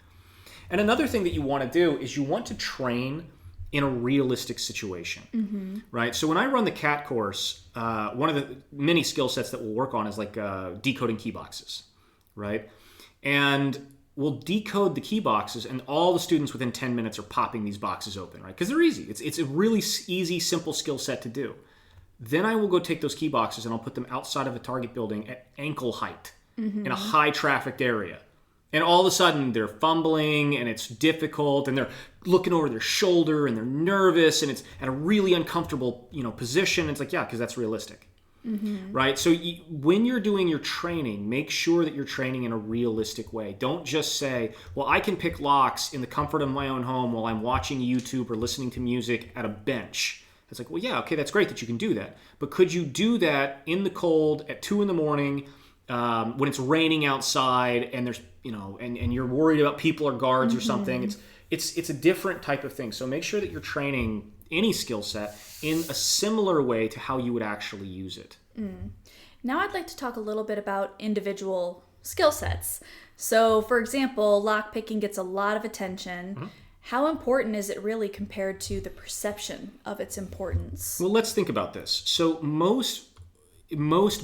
And another thing that you want to do is you want to train in a realistic situation, right? So when I run the CAT course, one of the many skill sets that we'll work on is like decoding key boxes, right? And we'll decode the key boxes, and all the students within 10 minutes are popping these boxes open, right? Because they're easy. It's a really easy, simple skill set to do. Then I will go take those key boxes and I'll put them outside of a target building at ankle height, in a high trafficked area. And all of a sudden they're fumbling and it's difficult and they're looking over their shoulder and they're nervous and it's at a really uncomfortable, position. It's like, yeah, because that's realistic. Right? So when you're doing your training, make sure that you're training in a realistic way. Don't just say, well, I can pick locks in the comfort of my own home while I'm watching YouTube or listening to music at a bench. It's like, well, yeah, okay, that's great that you can do that. But could you do that in the cold at 2 a.m, when it's raining outside and there's, and you're worried about people or guards or something? It's a different type of thing. So make sure that you're training any skill set in a similar way to how you would actually use it. Now I'd like to talk a little bit about individual skill sets. So, for example, lockpicking gets a lot of attention. How important is it really compared to the perception of its importance? Well, let's think about this. So most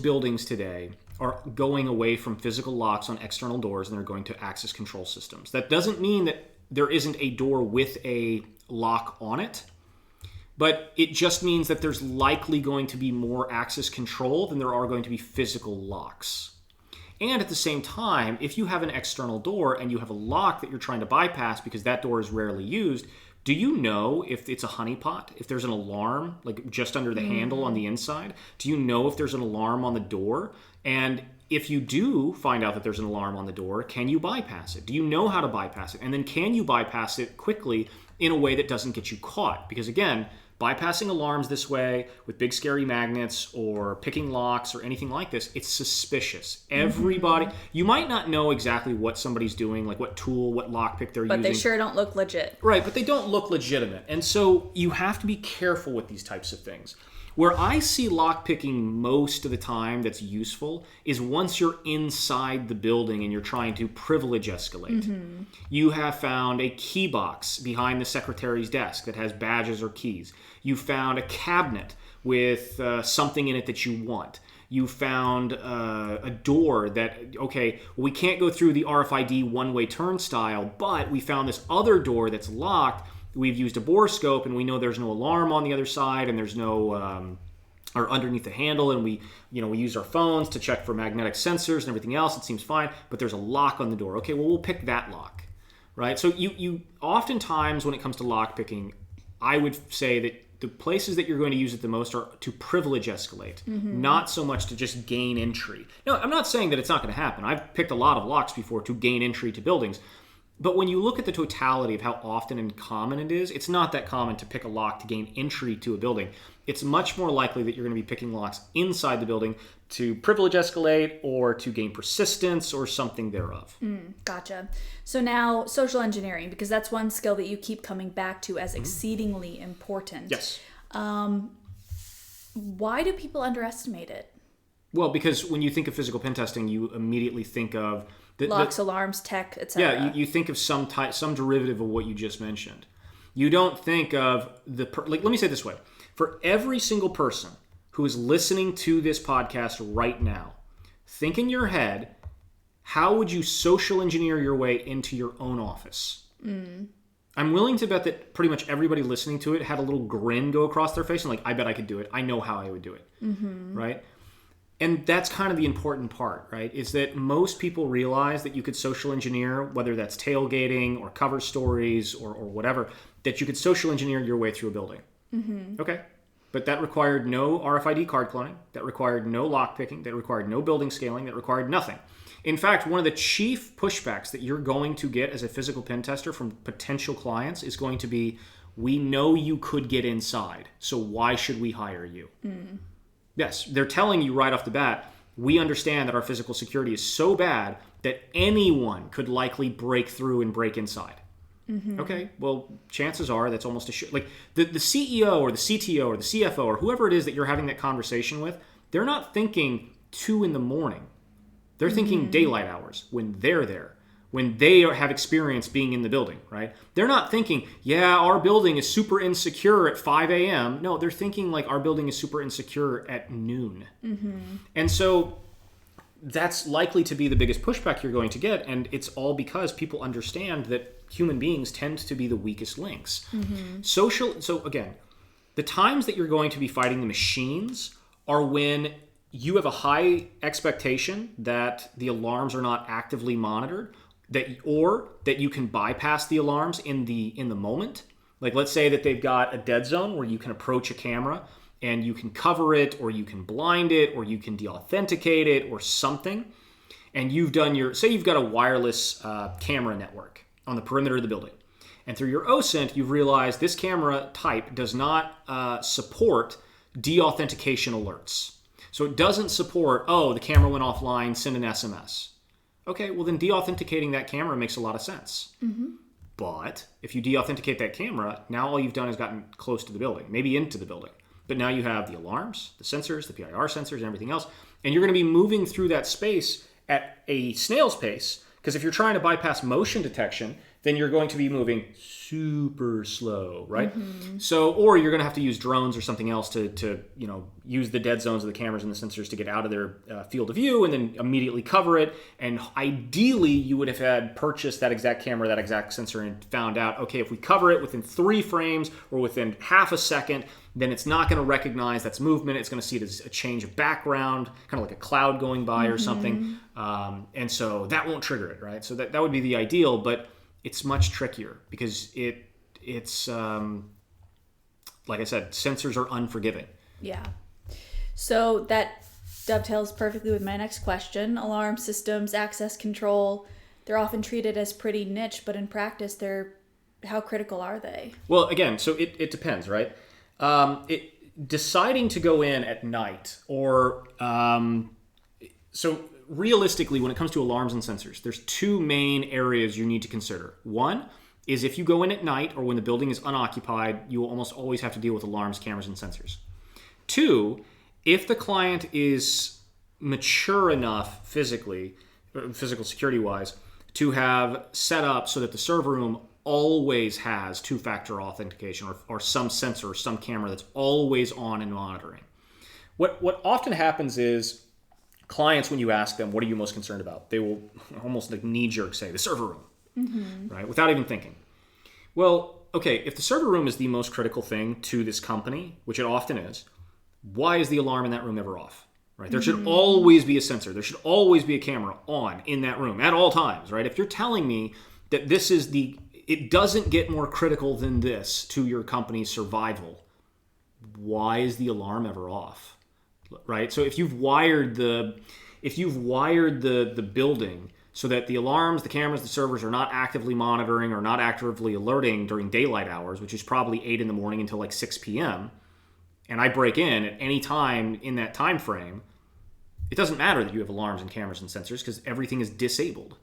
buildings today are going away from physical locks on external doors and they're going to access control systems. That doesn't mean that there isn't a door with a lock on it, but it just means that there's likely going to be more access control than there are going to be physical locks. And at the same time, if you have an external door and you have a lock that you're trying to bypass because that door is rarely used, do you know if it's a honeypot, if there's an alarm, like just under the handle on the inside? Do you know if there's an alarm on the door? And if you do find out that there's an alarm on the door, can you bypass it? Do you know how to bypass it? And then can you bypass it quickly in a way that doesn't get you caught? Because again, bypassing alarms this way with big scary magnets or picking locks or anything like this, it's suspicious. Everybody, you might not know exactly what somebody's doing, like what tool, what lockpick they're using. But they sure don't look legit. Right, but they don't look legitimate. And so you have to be careful with these types of things. Where I see lockpicking most of the time that's useful is once you're inside the building and you're trying to privilege escalate. You have found a key box behind the secretary's desk that has badges or keys. You found a cabinet with something in it that you want. You found a door that, okay, we can't go through the RFID one-way turnstile, but we found this other door that's locked. We've used a bore scope and we know there's no alarm on the other side and there's no, or underneath the handle, and we use our phones to check for magnetic sensors and everything else. It seems fine, but there's a lock on the door. Okay, well, we'll pick that lock, right? So you oftentimes when it comes to lock picking, I would say that the places that you're going to use it the most are to privilege escalate, not so much to just gain entry. No, I'm not saying that it's not going to happen. I've picked a lot of locks before to gain entry to buildings. But when you look at the totality of how often and common it is, it's not that common to pick a lock to gain entry to a building. It's much more likely that you're going to be picking locks inside the building to privilege escalate or to gain persistence or something thereof. Gotcha. So now social engineering, because that's one skill that you keep coming back to as exceedingly important. Yes. Why do people underestimate it? Well, because when you think of physical pen testing, you immediately think of locks, alarms, tech, etc. Yeah, you think of some derivative of what you just mentioned. You don't think of let me say it this way. For every single person who is listening to this podcast right now, think in your head, how would you social engineer your way into your own office? I'm willing to bet that pretty much everybody listening to it had a little grin go across their face and like, I bet I could do it. I know how I would do it, right? And that's kind of the important part, right? Is that most people realize that you could social engineer, whether that's tailgating or cover stories or whatever, that you could social engineer your way through a building. Okay. But that required no RFID card cloning. That required no lock picking. That required no building scaling. That required nothing. In fact, one of the chief pushbacks that you're going to get as a physical pen tester from potential clients is going to be, we know you could get inside, so why should we hire you? Yes, they're telling you right off the bat, we understand that our physical security is so bad that anyone could likely break through and break inside. Okay, well, chances are that's almost a like the CEO or the CTO or the CFO or whoever it is that you're having that conversation with, they're not thinking 2 a.m. They're thinking daylight hours when they're there, when they have experience being in the building, right? They're not thinking, yeah, our building is super insecure at 5 a.m. No, they're thinking like our building is super insecure at noon. And so that's likely to be the biggest pushback you're going to get. And it's all because people understand that human beings tend to be the weakest links. So again, the times that you're going to be fighting the machines are when you have a high expectation that the alarms are not actively monitored, or that you can bypass the alarms in the moment. Like, let's say that they've got a dead zone where you can approach a camera and you can cover it, or you can blind it, or you can deauthenticate it, or something. And you've got a wireless camera network on the perimeter of the building. And through your OSINT, you've realized this camera type does not support deauthentication alerts. So it doesn't support, the camera went offline, send an SMS. Okay, well then deauthenticating that camera makes a lot of sense. Mm-hmm. But if you deauthenticate that camera, now all you've done is gotten close to the building, maybe into the building. But now you have the alarms, the sensors, the PIR sensors, and everything else. And you're going to be moving through that space at a snail's pace, because if you're trying to bypass motion detection, then you're going to be moving super slow, right? Mm-hmm. So, or you're going to have to use drones or something else to use the dead zones of the cameras and the sensors to get out of their field of view and then immediately cover it. And ideally, you would have had purchased that exact camera, that exact sensor, and found out, okay, if we cover it within 3 frames or within half a second, then it's not going to recognize that's movement. It's going to see it as a change of background, kind of like a cloud going by or something. And so that won't trigger it, right? So that would be the ideal, but it's much trickier because it's like I said, sensors are unforgiving. Yeah. So that dovetails perfectly with my next question. Alarm systems, access control, they're often treated as pretty niche, but in practice, how critical are they? Well, again, so it depends, right? Deciding to go in at night or so realistically, when it comes to alarms and sensors, there's 2 main areas you need to consider. One is if you go in at night or when the building is unoccupied, you will almost always have to deal with alarms, cameras, and sensors. 2, if the client is mature enough physical security-wise, to have set up so that the server room always has 2-factor authentication or some sensor or some camera that's always on and monitoring. What often happens is clients, when you ask them, what are you most concerned about? They will almost like knee-jerk say, the server room, right? Without even thinking. Well, okay, if the server room is the most critical thing to this company, which it often is, why is the alarm in that room ever off? Right? There should always be a sensor. There should always be a camera on in that room at all times, right? If you're telling me that it doesn't get more critical than this to your company's survival, why is the alarm ever off? Right? So if you've wired the building so that the alarms, the cameras, the servers are not actively monitoring or not actively alerting during daylight hours, which is probably 8 in the morning until like 6 p.m., and I break in at any time in that time frame, it doesn't matter that you have alarms and cameras and sensors because everything is disabled.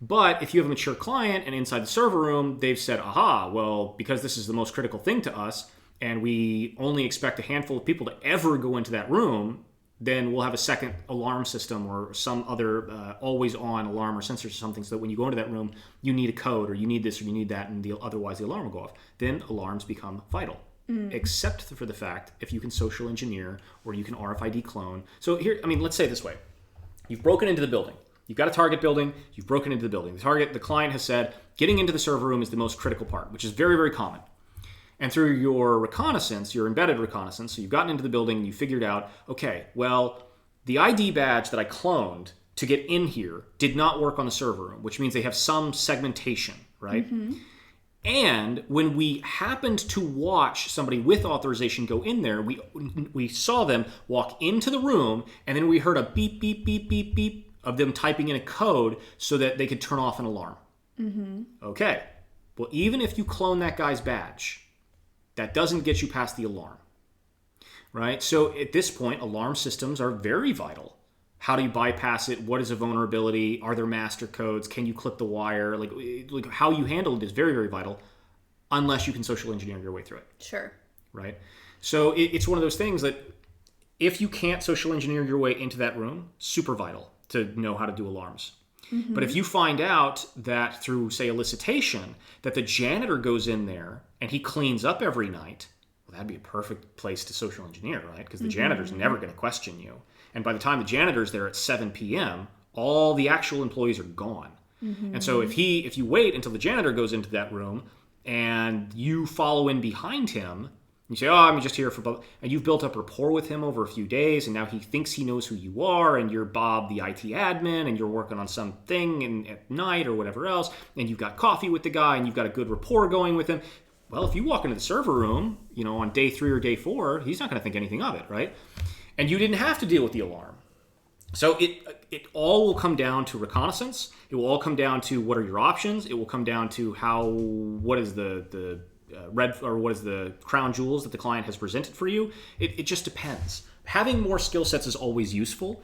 But if you have a mature client and inside the server room, they've said, well, because this is the most critical thing to us, and we only expect a handful of people to ever go into that room, then we'll have a second alarm system or some other always-on alarm or sensor or something so that when you go into that room, you need a code or you need this or you need that, and otherwise the alarm will go off. Then alarms become vital, except for the fact if you can social engineer or you can RFID clone. So here, let's say it this way. You've broken into the building. You've got a target building. You've broken into the building. The client has said, getting into the server room is the most critical part, which is very, very common. And through your reconnaissance, your embedded reconnaissance, so you've gotten into the building and you figured out, okay, well, the ID badge that I cloned to get in here did not work on the server room, which means they have some segmentation, right? Mm-hmm. And when we happened to watch somebody with authorization go in there, we saw them walk into the room, and then we heard a beep, beep, beep, beep, beep of them typing in a code so that they could turn off an alarm. Mm-hmm. Okay, well, even if you clone that guy's badge, that doesn't get you past the alarm, right? So at this point, alarm systems are very vital. How do you bypass it? What is a vulnerability? Are there master codes? Can you clip the wire? Like how you handle it is very, very vital, unless you can social engineer your way through it. Sure. Right? So it's one of those things that if you can't social engineer your way into that room, super vital to know how to do alarms. Mm-hmm. But if you find out that through, say, elicitation, that the janitor goes in there and he cleans up every night, well, that'd be a perfect place to social engineer, right? Because the janitor's never going to question you. And by the time the janitor's there at 7 p.m., all the actual employees are gone. Mm-hmm. And so if you wait until the janitor goes into that room and you follow in behind him, You say, oh, I'm just here for... And you've built up rapport with him over a few days, and now he thinks he knows who you are, and you're Bob, the IT admin, and you're working on something at night or whatever else, and you've got coffee with the guy, and you've got a good rapport going with him. Well, if you walk into the server room, on day 3 or day 4, he's not going to think anything of it, right? And you didn't have to deal with the alarm. So it all will come down to reconnaissance. It will all come down to what are your options. It will come down to what is the what is the crown jewels that the client has presented for you. It just depends. Having more skill sets is always useful,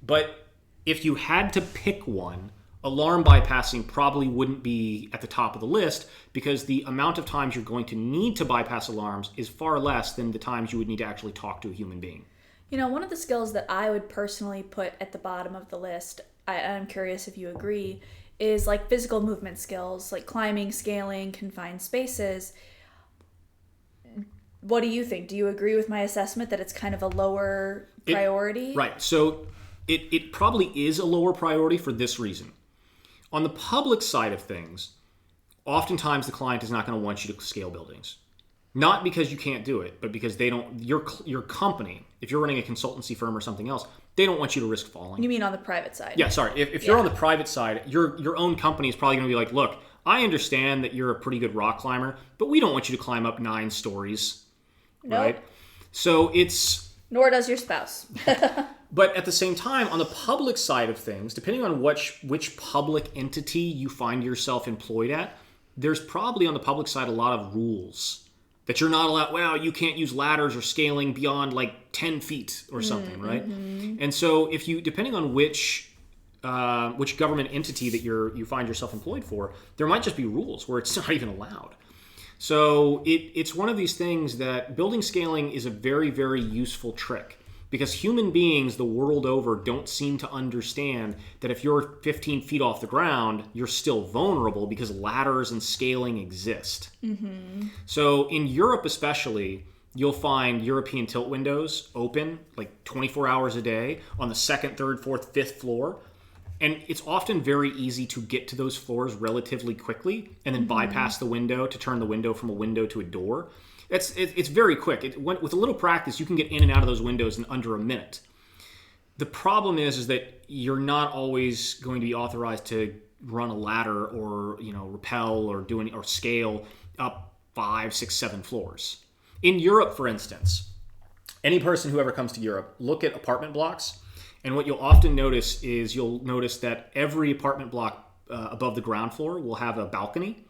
but if you had to pick one, alarm bypassing probably wouldn't be at the top of the list, because the amount of times you're going to need to bypass alarms is far less than the times you would need to actually talk to a human being. One of the skills that I would personally put at the bottom of the list, I'm curious if you agree, is like physical movement skills, like climbing, scaling, confined spaces. What do you think? Do you agree with my assessment that it's kind of a lower priority? Right. So it probably is a lower priority for this reason. On the public side of things, oftentimes the client is not going to want you to scale buildings. Not because you can't do it, but because they don't. Your company, if you're running a consultancy firm or something else, they don't want you to risk falling. You mean on the private side? Yeah, sorry. If you're on the private side, your own company is probably going to be like, look, I understand that you're a pretty good rock climber, but we don't want you to climb up 9 stories. Nope. Right? So it's... Nor does your spouse. But at the same time, on the public side of things, depending on which public entity you find yourself employed at, there's probably on the public side a lot of rules that you're not allowed. Well, you can't use ladders or scaling beyond like 10 feet or something, right? And so if you, depending on which government entity that you find yourself employed for, there might just be rules where it's not even allowed. So it's one of these things that building scaling is a very, very useful trick, because human beings the world over don't seem to understand that if you're 15 feet off the ground, you're still vulnerable because ladders and scaling exist. Mm-hmm. So in Europe especially, you'll find European tilt windows open like 24 hours a day on the 2nd, 3rd, 4th, 5th floor. And it's often very easy to get to those floors relatively quickly and then bypass the window to turn the window from a window to a door. It's very quick. With a little practice, you can get in and out of those windows in under a minute. The problem is that you're not always going to be authorized to run a ladder or rappel or or scale up 5, 6, 7 floors. In Europe, for instance, any person who ever comes to Europe, look at apartment blocks, and what you'll often notice is that every apartment block above the ground floor will have a balcony.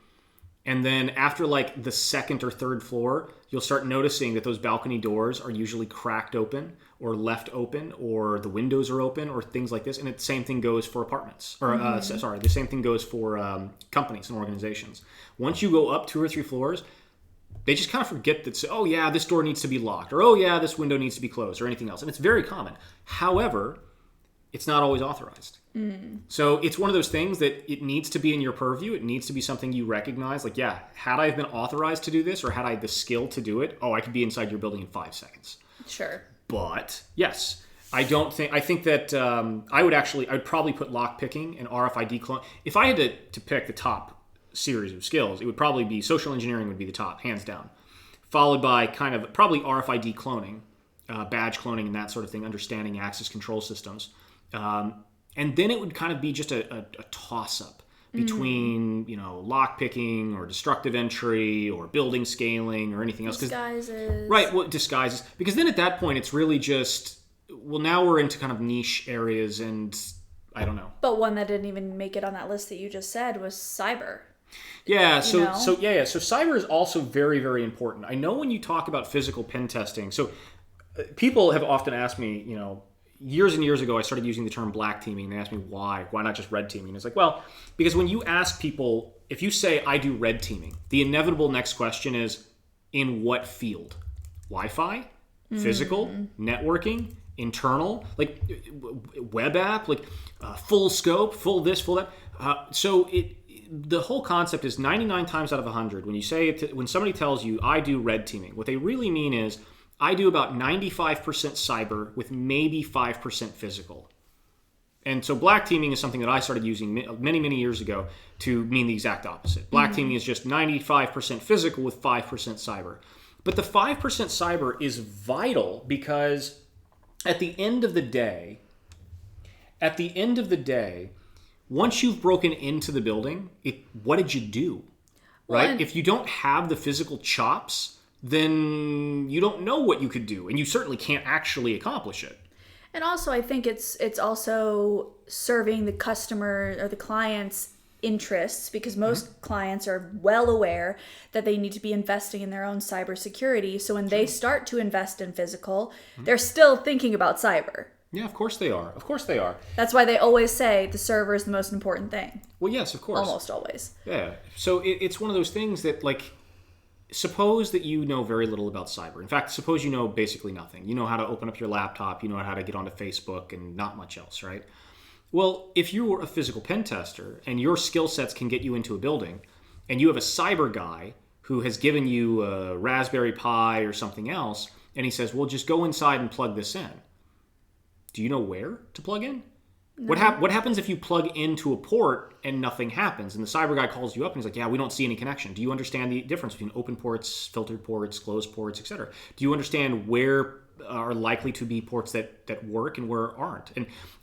And then after like the 2nd or 3rd floor, you'll start noticing that those balcony doors are usually cracked open or left open, or the windows are open, or things like this. And the same thing goes for apartments, or the same thing goes for companies and organizations. Once you go up 2 or 3 floors, they just kind of forget that, oh yeah, this door needs to be locked, or oh yeah, this window needs to be closed, or anything else. And it's very common. However, it's not always authorized. So it's one of those things that it needs to be in your purview. It needs to be something you recognize. Like, yeah, had I been authorized to do this, or had I the skill to do it, I could be inside your building in 5 seconds. Sure. But yes, I think that I'd probably put lockpicking and RFID clone. If I had to pick the top series of skills, it would probably be social engineering would be the top, hands down. Followed by kind of probably RFID cloning, badge cloning and that sort of thing, understanding access control systems. And then it would kind of be just a toss-up between, lockpicking or destructive entry or building scaling or anything else. Disguises. Right, disguises. Because then at that point, it's really just, now we're into kind of niche areas, and I don't know. But one that didn't even make it on that list that you just said was cyber. Yeah, so cyber is also very, very important. I know when you talk about physical pen testing, so people have often asked me, years and years ago, I started using the term black teaming. They asked me why not just red teaming? And it's like, well, because when you ask people, if you say I do red teaming, the inevitable next question is, in what field? Wi-Fi, physical, networking, internal, like web app, like full scope, full this, full that. So the whole concept is 99 times out of 100. When you say it, when somebody tells you I do red teaming, what they really mean is, I do about 95% cyber with maybe 5% physical. And so black teaming is something that I started using many, many years ago to mean the exact opposite. Black teaming is just 95% physical with 5% cyber. But the 5% cyber is vital because at the end of the day, once you've broken into the building, what did you do? Right? Well, if you don't have the physical chops, then you don't know what you could do, and you certainly can't actually accomplish it. and also I think it's also serving the customer or the client's interests, because most clients are well aware that they need to be investing in their own cybersecurity. So when they start to invest in physical, they're still thinking about cyber. Yeah, of course they are. Of course they are. That's why they always say the server is the most important thing. Well, yes, of course. Almost always. Yeah. So it's one of those things that, like, suppose that you know very little about cyber. In fact, suppose you know basically nothing. You know how to open up your laptop, you know how to get onto Facebook, and not much else, right? Well, if you were a physical pen tester and your skill sets can get you into a building, and you have a cyber guy who has given you a Raspberry Pi or something else, and he says, well, just go inside and plug this in. Do you know where to plug in? No. What happens if you plug into a port and nothing happens, and the cyber guy calls you up and he's like, yeah, we don't see any connection. Do you understand the difference between open ports, filtered ports, closed ports, etc.? Do you understand where are likely to be ports that work and where aren't?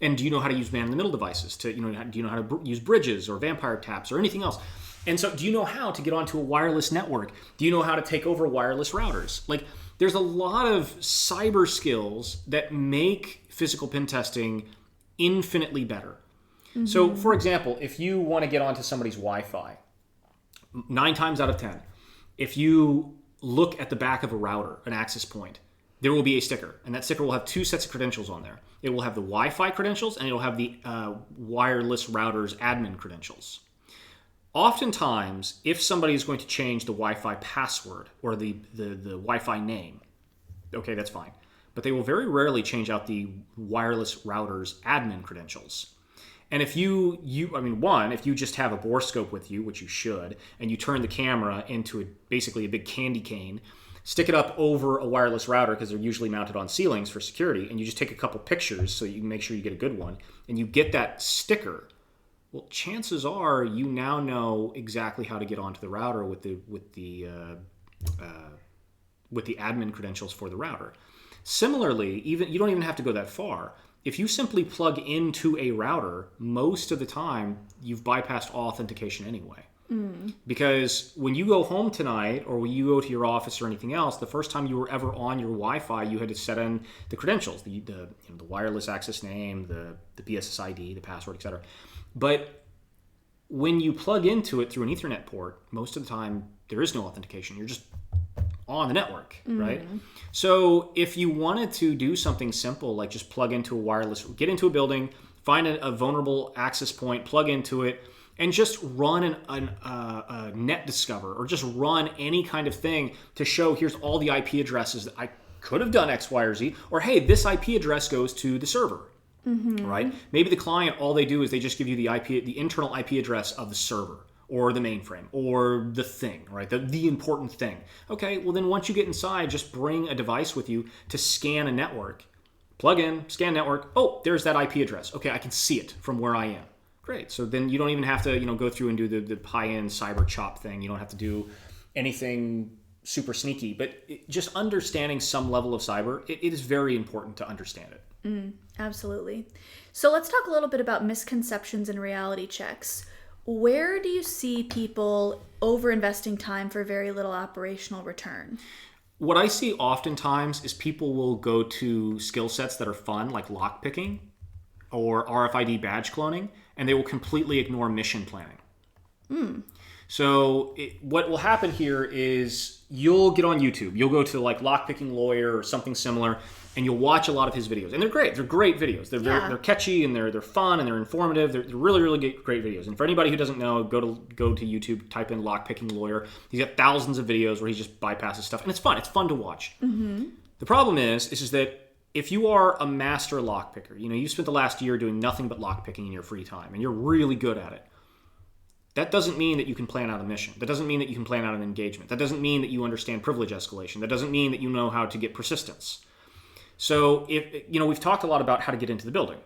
And do you know how to use man-in-the-middle devices? Do you know how to use bridges or vampire taps or anything else? And so do you know how to get onto a wireless network? Do you know how to take over wireless routers? Like, there's a lot of cyber skills that make physical pen testing infinitely better. Mm-hmm. So, for example, if you want to get onto somebody's Wi-Fi, 9 times out of 10, if you look at the back of a router, an access point, there will be a sticker, and that sticker will have 2 sets of credentials on there. It will have the Wi-Fi credentials, and it will have the wireless router's admin credentials. Oftentimes, if somebody is going to change the Wi-Fi password or the Wi-Fi name, okay, that's fine. But they will very rarely change out the wireless router's admin credentials. And if if you just have a borescope with you, which you should, and you turn the camera into basically a big candy cane, stick it up over a wireless router, because they're usually mounted on ceilings for security, and you just take a couple pictures so you can make sure you get a good one, and you get that sticker, well, chances are you now know exactly how to get onto the router with the admin credentials for the router. Similarly, you don't even have to go that far. If you simply plug into a router, most of the time you've bypassed all authentication anyway. Because when you go home tonight, or when you go to your office or anything else, the first time you were ever on your Wi-Fi, you had to set in the credentials, the wireless access name, the PSSID, the password, etc. But when you plug into it through an Ethernet port, most of the time there is no authentication. You're just on the network, right? So if you wanted to do something simple, like just plug into get into a building, find a vulnerable access point, plug into it, and just run a net discover, or just run any kind of thing to show, here's all the IP addresses that I could have done X, Y, or Z, or hey, this IP address goes to the server, right? Maybe the client, all they do is they just give you the internal IP address of the server, or the mainframe, or the thing, right? The important thing. Okay, well then once you get inside, just bring a device with you to scan a network. Plug in, scan network. Oh, there's that IP address. Okay, I can see it from where I am. Great. So then you don't even have to, go through and do the high-end cyber chop thing. You don't have to do anything super sneaky. But just understanding some level of cyber, it is very important to understand it. Absolutely. So let's talk a little bit about misconceptions and reality checks. Where do you see people over-investing time for very little operational return? What I see oftentimes is people will go to skill sets that are fun, like lockpicking or RFID badge cloning, and they will completely ignore mission planning. So what will happen here is you'll get on YouTube. You'll go to like Lockpicking Lawyer or something similar, and you'll watch a lot of his videos. And they're great. They're great videos. They're catchy, and they're fun, and they're informative. They're really, really great videos. And for anybody who doesn't know, go to YouTube, type in Lockpicking Lawyer. He's got thousands of videos where he just bypasses stuff, and it's fun. It's fun to watch. The problem is that if you are a master lockpicker, you spent the last year doing nothing but lockpicking in your free time, and you're really good at it, that doesn't mean that you can plan out a mission. That doesn't mean that you can plan out an engagement. That doesn't mean that you understand privilege escalation. That doesn't mean that you know how to get persistence. So, we've talked a lot about how to get into the building.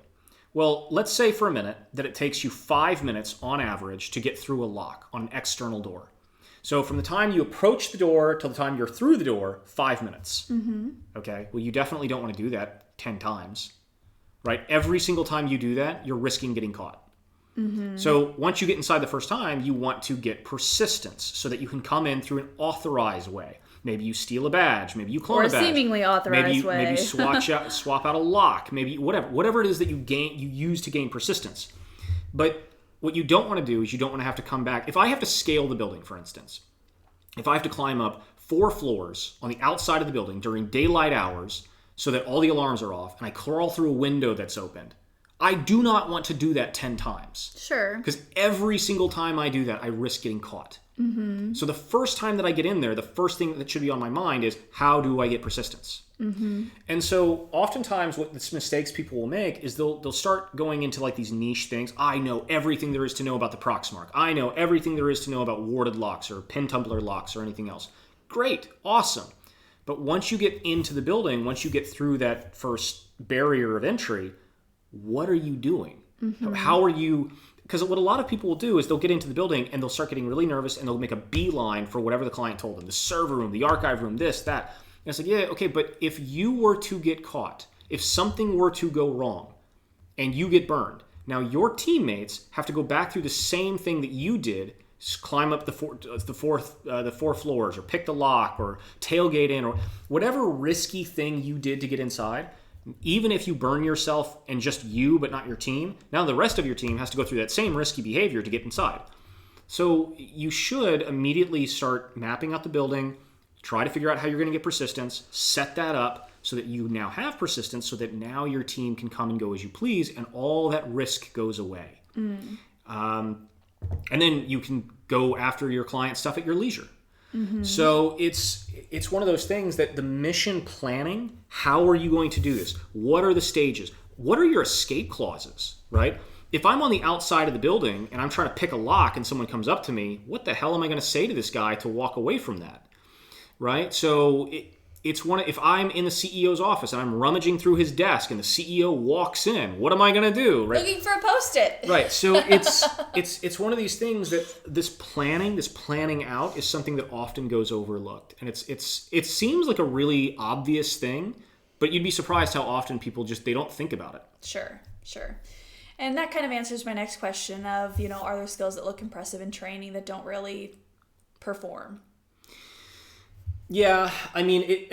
Well, let's say for a minute that it takes you 5 minutes on average to get through a lock on an external door. So from the time you approach the door till the time you're through the door, 5 minutes. Okay? Well, you definitely don't want to do that 10 times, right? Every single time you do that, you're risking getting caught. So once you get inside the first time, you want to get persistence so that you can come in through an authorized way. Maybe you steal a badge. Maybe you clone a badge. Or a seemingly authorized way. Maybe you swap out a lock. Maybe whatever it is that you use to gain persistence. But what you don't want to do is you don't want to have to come back. If I have to scale the building, for instance, if I have to climb up 4 floors on the outside of the building during daylight hours so that all the alarms are off, and I crawl through a window that's opened, I do not want to do that 10 times. Sure. Because every single time I do that, I risk getting caught. So the first time that I get in there, the first thing that should be on my mind is, how do I get persistence? And so oftentimes what the mistakes people will make is they'll start going into like these niche things. I know everything there is to know about the Proxmark. I know everything there is to know about warded locks or pin tumbler locks or anything else. Great. Awesome. But once you get into the building, once you get through that first barrier of entry, what are you doing? How are you... Because what a lot of people will do is they'll get into the building and they'll start getting really nervous and they'll make a beeline for whatever the client told them. The server room, the archive room, this, that. And it's like, yeah, okay, but if you were to get caught, if something were to go wrong and you get burned, now your teammates have to go back through the same thing that you did, climb up the four floors or pick the lock or tailgate in or whatever risky thing you did to get inside. Even if you burn yourself and just you, but not your team, now the rest of your team has to go through that same risky behavior to get inside. So you should immediately start mapping out the building, try to figure out how you're going to get persistence, set that up so that you now have persistence so that now your team can come and go as you please and all that risk goes away. And then you can go after your client stuff at your leisure. So it's one of those things that the mission planning, how are you going to do this? What are the stages? What are your escape clauses, right? If I'm on the outside of the building and I'm trying to pick a lock and someone comes up to me, what the hell am I going to say to this guy to walk away from that, right? So if I'm in the CEO's office and I'm rummaging through his desk and the CEO walks in, what am I going to do? Right? Looking for a Post-it. Right. So it's one of these things that this planning out is something that often goes overlooked. And it seems like a really obvious thing, but you'd be surprised how often people they don't think about it. Sure. And that kind of answers my next question of, are there skills that look impressive in training that don't really perform? Yeah, I mean,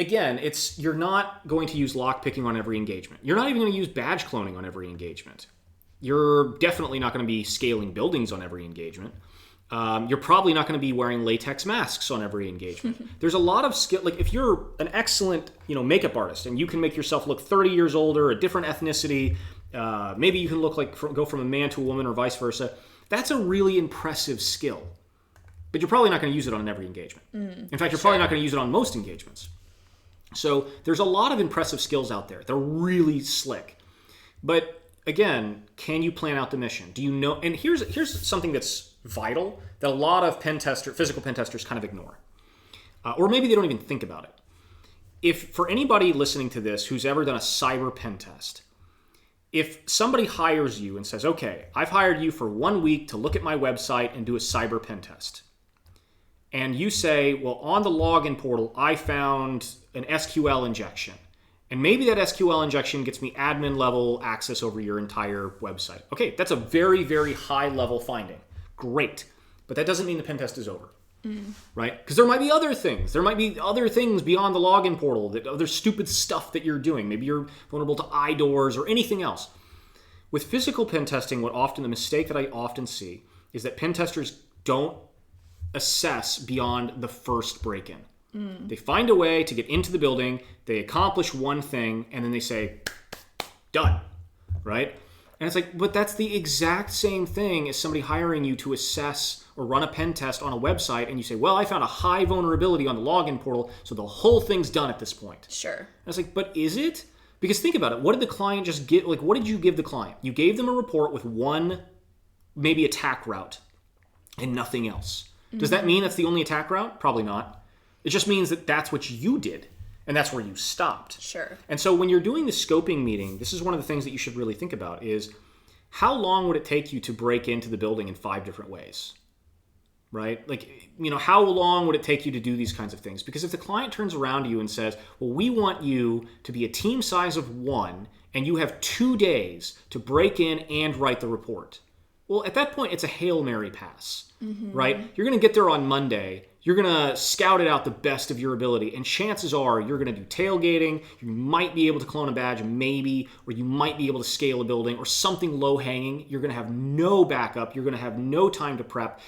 you're not going to use lockpicking on every engagement. You're not even going to use badge cloning on every engagement. You're definitely not going to be scaling buildings on every engagement. You're probably not going to be wearing latex masks on every engagement. There's a lot of skill. Like if you're an excellent, makeup artist and you can make yourself look 30 years older, a different ethnicity, maybe you can go from a man to a woman or vice versa. That's a really impressive skill. But you're probably not going to use it on every engagement. In fact, you're probably not going to use it on most engagements. So there's a lot of impressive skills out there. They're really slick. But again, can you plan out the mission? Do you know? And here's something that's vital that a lot of physical pen testers kind of ignore. Or maybe they don't even think about it. If for anybody listening to this who's ever done a cyber pen test, if somebody hires you and says, okay, I've hired you for 1 week to look at my website and do a cyber pen test, and you say, well, on the login portal, I found an SQL injection. And maybe that SQL injection gets me admin level access over your entire website. Okay, that's a very, very high level finding. Great. But that doesn't mean the pen test is over. Right? Because there might be other things. There might be other things beyond the login portal, that other stupid stuff that you're doing. Maybe you're vulnerable to iDoors or anything else. With physical pen testing, the mistake that I often see is that pen testers don't assess beyond the first break-in. They find a way to get into the building, they accomplish one thing, and then they say, done, right? And it's like, but that's the exact same thing as somebody hiring you to assess or run a pen test on a website, and you say, well, I found a high vulnerability on the login portal, so the whole thing's done at this point. Sure. And it's like, but is it? Because think about it. What did the client just get? Like, what did you give the client? You gave them a report with one, maybe attack route, and nothing else. Does that mean that's the only attack route? Probably not. It just means that that's what you did, and that's where you stopped. Sure. And so when you're doing the scoping meeting, this is one of the things that you should really think about is how long would it take you to break into the building in 5 different ways? right? Like, how long would it take you to do these kinds of things? Because if the client turns around to you and says, well, we want you to be a team size of 1 and you have 2 days to break in and write the report. Well, at that point, it's a Hail Mary pass, right? You're going to get there on Monday. You're going to scout it out the best of your ability. And chances are you're going to do tailgating. You might be able to clone a badge, maybe, or you might be able to scale a building or something low hanging. You're going to have no backup. You're going to have no time to prep.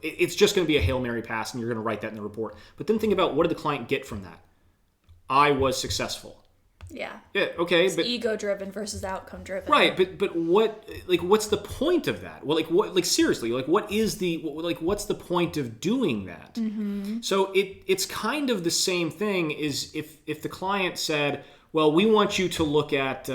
It's just going to be a Hail Mary pass, and you're going to write that in the report. But then think about, what did the client get from that? I was successful. Yeah. Yeah. Okay. It's ego driven versus outcome driven. Right. But what's the point of that? Well, seriously, what's the point of doing that? So it's kind of the same thing as if the client said, well, we want you to look at,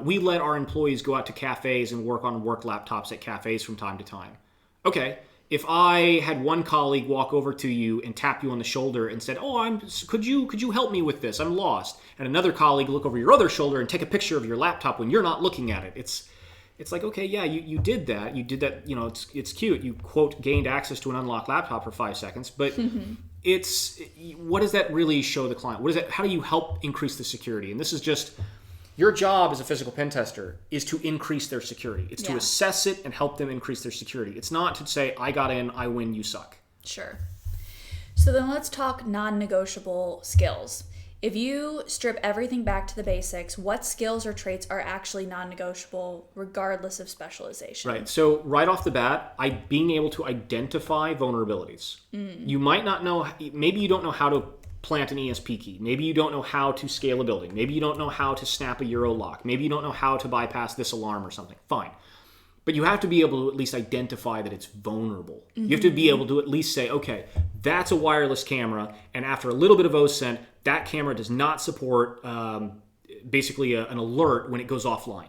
we let our employees go out to cafes and work on work laptops at cafes from time to time. Okay. If I had one colleague walk over to you and tap you on the shoulder and said, "Oh, could you help me with this? I'm lost," and another colleague look over your other shoulder and take a picture of your laptop when you're not looking at it, it's like, okay, yeah, you did that. You did that. It's cute. You quote gained access to an unlocked laptop for 5 seconds, but what does that really show the client? What is that? How do you help increase the security? And this is just. Your job as a physical pen tester is to increase their security. It's to assess it and help them increase their security. It's not to say, I got in, I win, you suck. Sure. So then let's talk non-negotiable skills. If you strip everything back to the basics, what skills or traits are actually non-negotiable regardless of specialization? Right. So right off the bat, being able to identify vulnerabilities. You might not know, maybe you don't know how to plant an ESP key. Maybe you don't know how to scale a building. Maybe you don't know how to snap a Euro lock. Maybe you don't know how to bypass this alarm or something. Fine. But you have to be able to at least identify that it's vulnerable. You have to be able to at least say, okay, that's a wireless camera, and after a little bit of OSINT, that camera does not support basically an alert when it goes offline.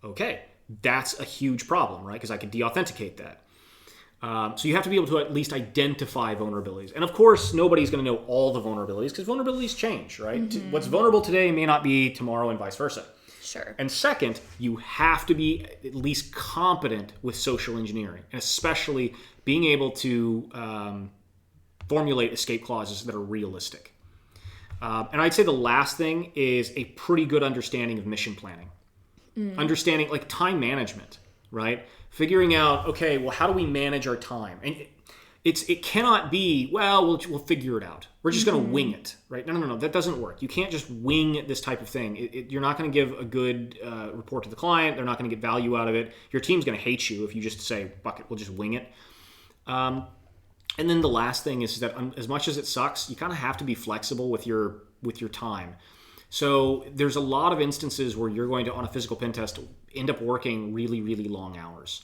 Okay, that's a huge problem, right? Because I can deauthenticate that. So you have to be able to at least identify vulnerabilities. And of course, nobody's going to know all the vulnerabilities because vulnerabilities change, right? What's vulnerable today may not be tomorrow and vice versa. Sure. And second, you have to be at least competent with social engineering, and especially being able to formulate escape clauses that are realistic. And I'd say the last thing is a pretty good understanding of mission planning. Understanding like time management, right? Figuring out, okay, well, how do we manage our time? And it cannot be, well, we'll figure it out. We're just going to wing it, right? No. That doesn't work. You can't just wing this type of thing. You're not going to give a good report to the client. They're not going to get value out of it. Your team's going to hate you if you just say, fuck it, we'll just wing it. And then the last thing is that as much as it sucks, you kind of have to be flexible with your time. So there's a lot of instances where you're going to, on a physical pen test, end up working really, really long hours.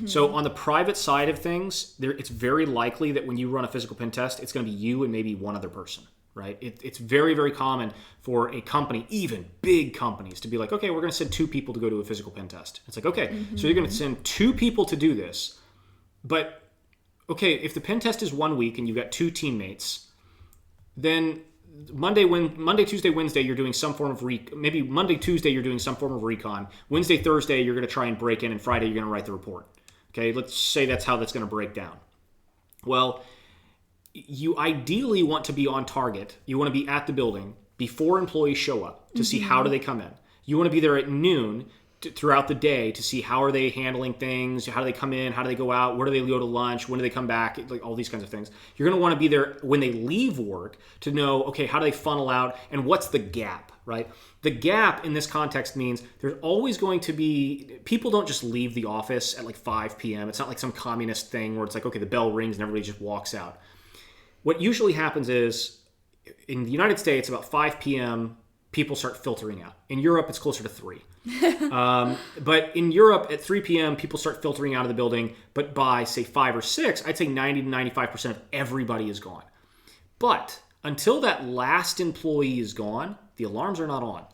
So on the private side of things, it's very likely that when you run a physical pen test, it's going to be you and maybe one other person, right? It's very, very common for a company, even big companies, to be like, okay, we're going to send 2 people to go to a physical pen test. It's like, okay, so you're going to send 2 people to do this. But, okay, if the pen test is 1 week and you've got 2 teammates, then Monday, Tuesday, Wednesday, you're doing some form of maybe Monday, Tuesday, you're doing some form of recon. Wednesday, Thursday, you're going to try and break in, and Friday, you're going to write the report. Okay, let's say that's how that's going to break down. Well, you ideally want to be on target. You want to be at the building before employees show up to see how do they come in. You want to be there at noon throughout the day to see how are they handling things, how do they come in, how do they go out, where do they go to lunch, when do they come back, like all these kinds of things. You're going to want to be there when they leave work to know, okay, how do they funnel out and what's the gap, right? The gap in this context means there's always going to be, people don't just leave the office at like 5 p.m. It's not like some communist thing where it's like, okay, the bell rings and everybody just walks out. What usually happens is in the United States, about 5 p.m., people start filtering out. In Europe, it's closer to 3. But in Europe, at 3 p.m., people start filtering out of the building. But by, say, 5 or 6, I'd say 90 to 95% of everybody is gone. But until that last employee is gone, the alarms are not on.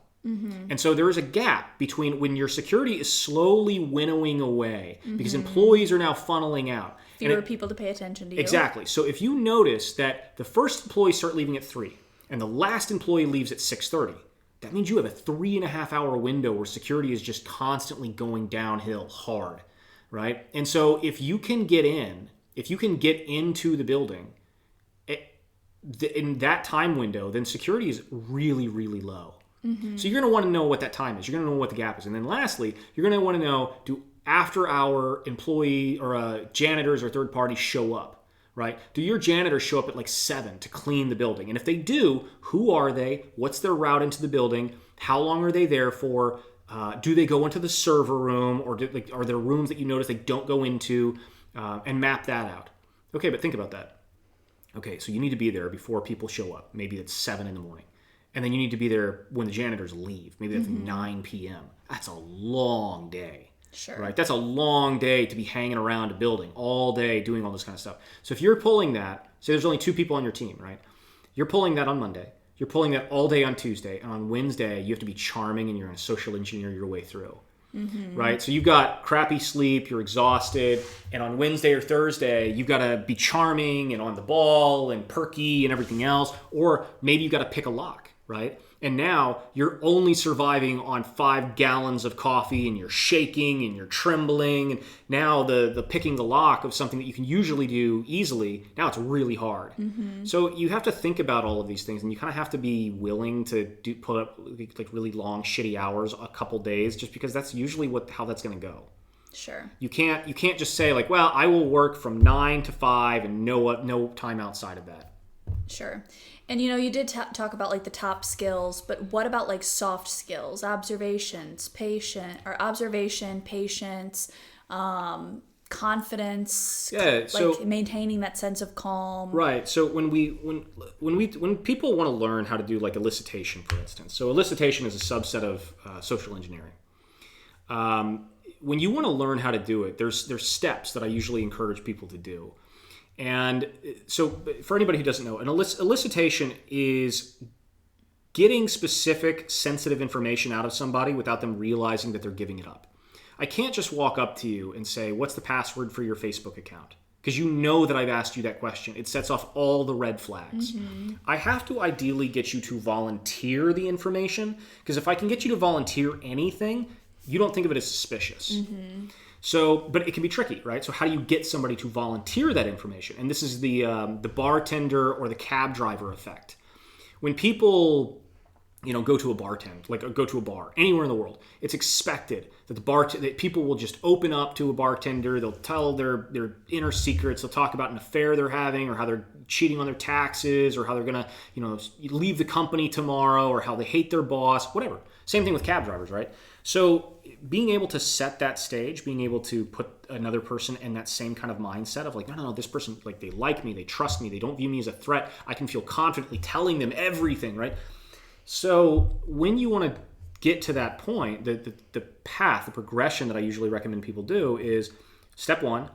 And so there is a gap between when your security is slowly winnowing away because employees are now funneling out. Fewer people to pay attention to you. Exactly. So if you notice that the first employees start leaving at 3 and the last employee leaves at 6:30, that means you have a 3.5 hour window where security is just constantly going downhill hard, right? And so if you can get in, if you can get into the building in that time window, then security is really, really low. So you're going to want to know what that time is. You're going to know what the gap is. And then lastly, you're going to want to know, do after-hour employee or janitors or third parties show up, right? Do your janitors show up at like 7 to clean the building? And if they do, who are they? What's their route into the building? How long are they there for? Do they go into the server room, or are there rooms that you notice they don't go into? And map that out. Okay, but think about that. Okay, so you need to be there before people show up. Maybe it's 7 in the morning. And then you need to be there when the janitors leave. Maybe that's 9 p.m. That's a long day. Sure. Right? That's a long day to be hanging around a building all day doing all this kind of stuff. So if you're pulling that, say there's only 2 people on your team, right? You're pulling that on Monday. You're pulling that all day on Tuesday. And on Wednesday, you have to be charming and you're going to social engineer your way through. Right? So you've got crappy sleep, you're exhausted, and on Wednesday or Thursday, you've got to be charming and on the ball and perky and everything else. Or maybe you've got to pick a lock, right? And now you're only surviving on 5 gallons of coffee and you're shaking and you're trembling. And now the picking the lock of something that you can usually do easily, now it's really hard. So you have to think about all of these things, and you kind of have to be willing to put up like really long, shitty hours a couple days, just because that's usually how that's going to go. Sure. You can't just say like, well, I will work from 9 to 5 and no time outside of that. Sure. And you did talk about like the top skills, but what about like soft skills, observation, patience, confidence, yeah, so, like maintaining that sense of calm. Right. So when people want to learn how to do like elicitation, for instance. So elicitation is a subset of social engineering. When you want to learn how to do it, there's steps that I usually encourage people to do. And so for anybody who doesn't know, an elicitation is getting specific, sensitive information out of somebody without them realizing that they're giving it up. I can't just walk up to you and say, what's the password for your Facebook account? Because you know that I've asked you that question. It sets off all the red flags. I have to ideally get you to volunteer the information, because if I can get you to volunteer anything, you don't think of it as suspicious. So, but it can be tricky, right? So how do you get somebody to volunteer that information? And this is the bartender or the cab driver effect. When people, go to a go to a bar anywhere in the world, it's expected that that people will just open up to a bartender. They'll tell their inner secrets. They'll talk about an affair they're having, or how they're cheating on their taxes, or how they're gonna, leave the company tomorrow, or how they hate their boss, whatever. Same thing with cab drivers, right? So being able to set that stage, being able to put another person in that same kind of mindset of like, no, this person, like, they like me, they trust me, they don't view me as a threat. I can feel confidently telling them everything, right? So when you want to get to that point, the path, the progression that I usually recommend people do is step 1,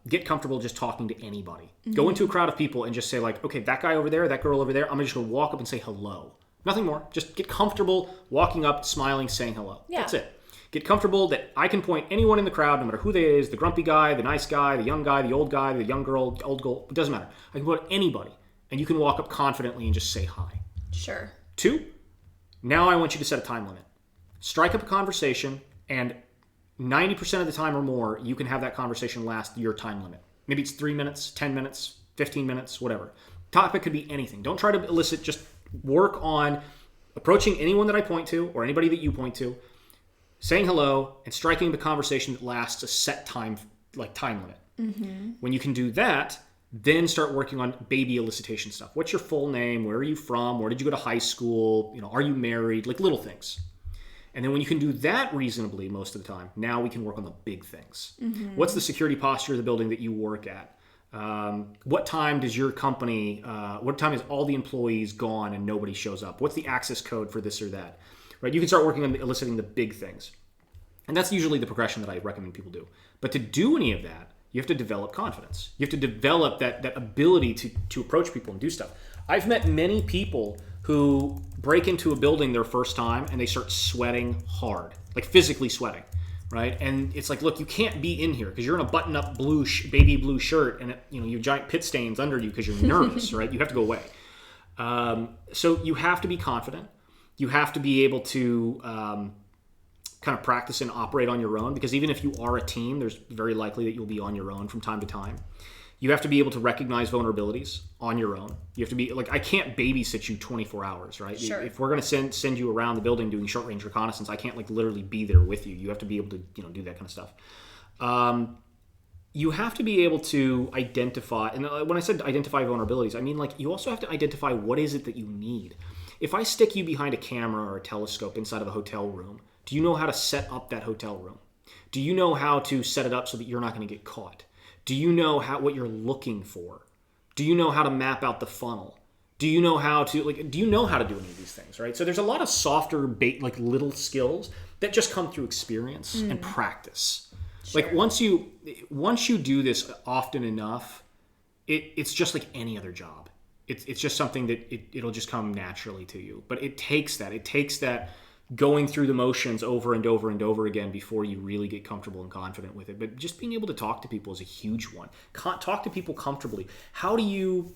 get comfortable just talking to anybody. Go into a crowd of people and just say like, okay, that guy over there, that girl over there, I'm just going to walk up and say hello. Nothing more. Just get comfortable walking up, smiling, saying hello. Yeah. That's it. Get comfortable that I can point anyone in the crowd, no matter who they is, the grumpy guy, the nice guy, the young guy, the old guy, the young girl, old girl, it doesn't matter. I can point anybody, and you can walk up confidently and just say hi. Sure. 2, now I want you to set a time limit. Strike up a conversation, and 90% of the time or more, you can have that conversation last your time limit. Maybe it's 3 minutes, 10 minutes, 15 minutes, whatever. Topic could be anything. Don't try to elicit, just work on approaching anyone that I point to or anybody that you point to, saying hello, and striking the conversation that lasts a set time limit. When you can do that, then start working on baby elicitation stuff. What's your full name? Where are you from? Where did you go to high school? Are you married? Like little things. And then when you can do that reasonably most of the time, now we can work on the big things. What's the security posture of the building that you work at? What time does your company, what time is all the employees gone and nobody shows up? What's the access code for this or that? Right? You can start working on eliciting the big things. And that's usually the progression that I recommend people do. But to do any of that, you have to develop confidence. You have to develop that ability to approach people and do stuff. I've met many people who break into a building their first time and they start sweating hard, like physically sweating. Right, and it's like, look, you can't be in here because you're in a button-up baby blue shirt, and you have giant pit stains under you because you're nervous. Right, you have to go away. So you have to be confident. You have to be able to kind of practice and operate on your own, because even if you are a team, there's very likely that you'll be on your own from time to time. You have to be able to recognize vulnerabilities on your own. You have to be like, I can't babysit you 24 hours, right? Sure. If we're going to send you around the building doing short range reconnaissance, I can't like literally be there with you. You have to be able to, do that kind of stuff. You have to be able to identify, and when I said identify vulnerabilities, I mean like you also have to identify what is it that you need. If I stick you behind a camera or a telescope inside of a hotel room, do you know how to set up that hotel room? Do you know how to set it up so that you're not going to get caught? Do you know what you're looking for? Do you know how to map out the funnel? Do you know how to do you know how to do any of these things, right? So there's a lot of softer little skills that just come through experience and practice. Sure. Like once you do this often enough, it's just like any other job. It's just something that it'll just come naturally to you. But it takes that going through the motions over and over and over again before you really get comfortable and confident with it. But just being able to talk to people is a huge one. Talk to people comfortably. How do you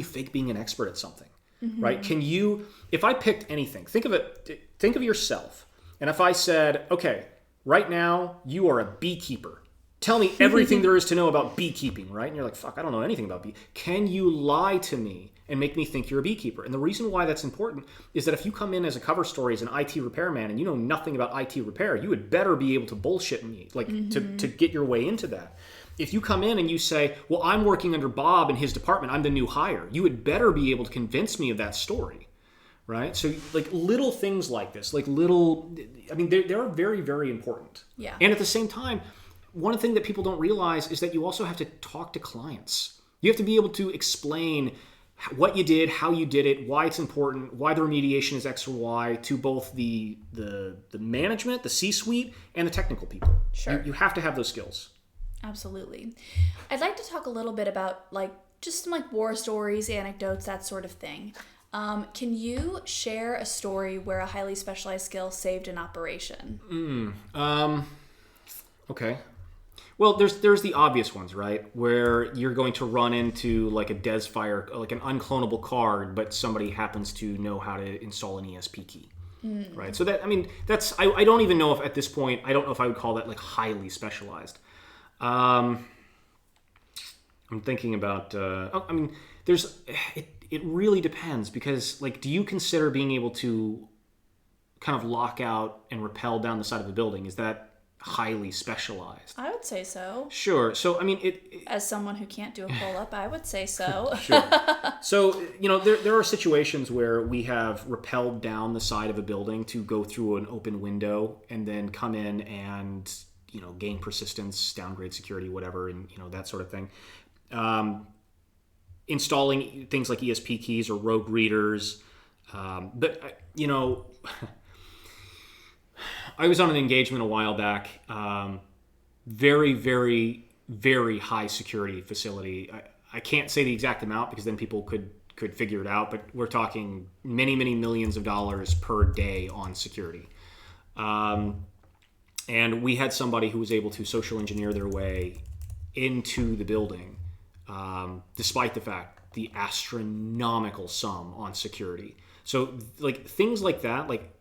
fake being an expert at something, right? If I picked anything, think of yourself. And if I said, okay, right now you are a beekeeper. Tell me everything there is to know about beekeeping, right? And you're like, fuck, I don't know anything about bee. Can you lie to me and make me think you're a beekeeper? And the reason why that's important is that if you come in as a cover story as an IT repairman and you know nothing about IT repair, you would better be able to bullshit me, to get your way into that. If you come in and you say, well, I'm working under Bob in his department, I'm the new hire, you would better be able to convince me of that story, right? So like little things like this, they're very, very important. Yeah. And at the same time, one thing that people don't realize is that you also have to talk to clients. You have to be able to explain what you did, how you did it, why it's important, why the remediation is X or Y to both the management, the C-suite, and the technical people. Sure. You have to have those skills. Absolutely. I'd like to talk a little bit about just some war stories, anecdotes, that sort of thing. Can you share a story where a highly specialized skill saved an operation? Okay. Well, there's the obvious ones, right? Where you're going to run into like a DES fire, like an unclonable card, but somebody happens to know how to install an ESP key, right? So I don't even know if at this point, I don't know if I would call that like highly specialized. I'm thinking about, it really depends because like, do you consider being able to kind of lock out and rappel down the side of a building? Is that highly specialized? I would say so. Sure. So, as someone who can't do a pull-up, I would say so. Sure. So, there are situations where we have rappelled down the side of a building to go through an open window and then come in and, gain persistence, downgrade security, whatever, and, that sort of thing. Installing things like ESP keys or rogue readers. I was on an engagement a while back, very, very, very high security facility. I can't say the exact amount because then people could figure it out, but we're talking many, many millions of dollars per day on security. And we had somebody who was able to social engineer their way into the building, despite the astronomical sum on security. So like things like that, like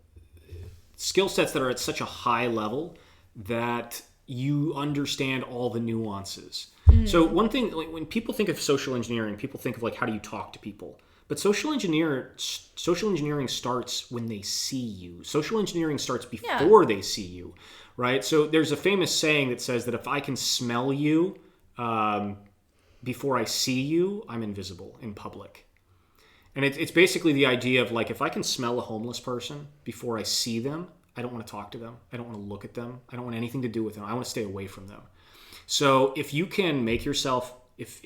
skill sets that are at such a high level that you understand all the nuances. So one thing, like when people think of social engineering, people think of like, how do you talk to people? But social engineering starts when they see you. Social engineering starts before they see you, right? So there's a famous saying that says that if I can smell you before I see you, I'm invisible in public. And it's basically the idea of like, if I can smell a homeless person before I see them, I don't want to talk to them. I don't want to look at them. I don't want anything to do with them. I want to stay away from them. So if you can make yourself, if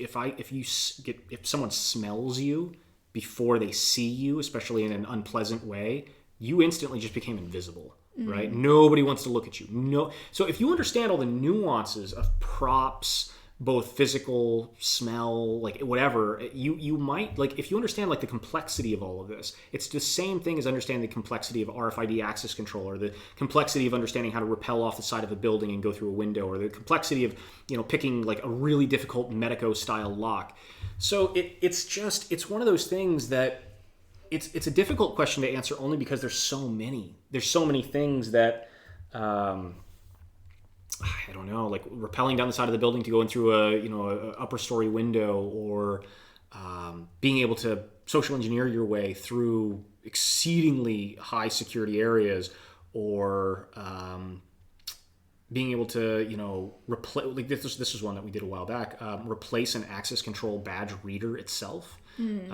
someone smells you before they see you, especially in an unpleasant way, you instantly just became invisible, right? Nobody wants to look at you. No. So if you understand all the nuances of props, both physical, smell, like whatever, you might, like if you understand like the complexity of all of this, it's the same thing as understanding the complexity of RFID access control, or the complexity of understanding how to rappel off the side of a building and go through a window, or the complexity of, picking like a really difficult Medico style lock. So it's one of those things that it's a difficult question to answer only because there's so many things that I don't know, like rappelling down the side of the building to go in through a upper story window, or being able to social engineer your way through exceedingly high security areas, or being able to, replace, like this is one that we did a while back, replace an access control badge reader itself. We've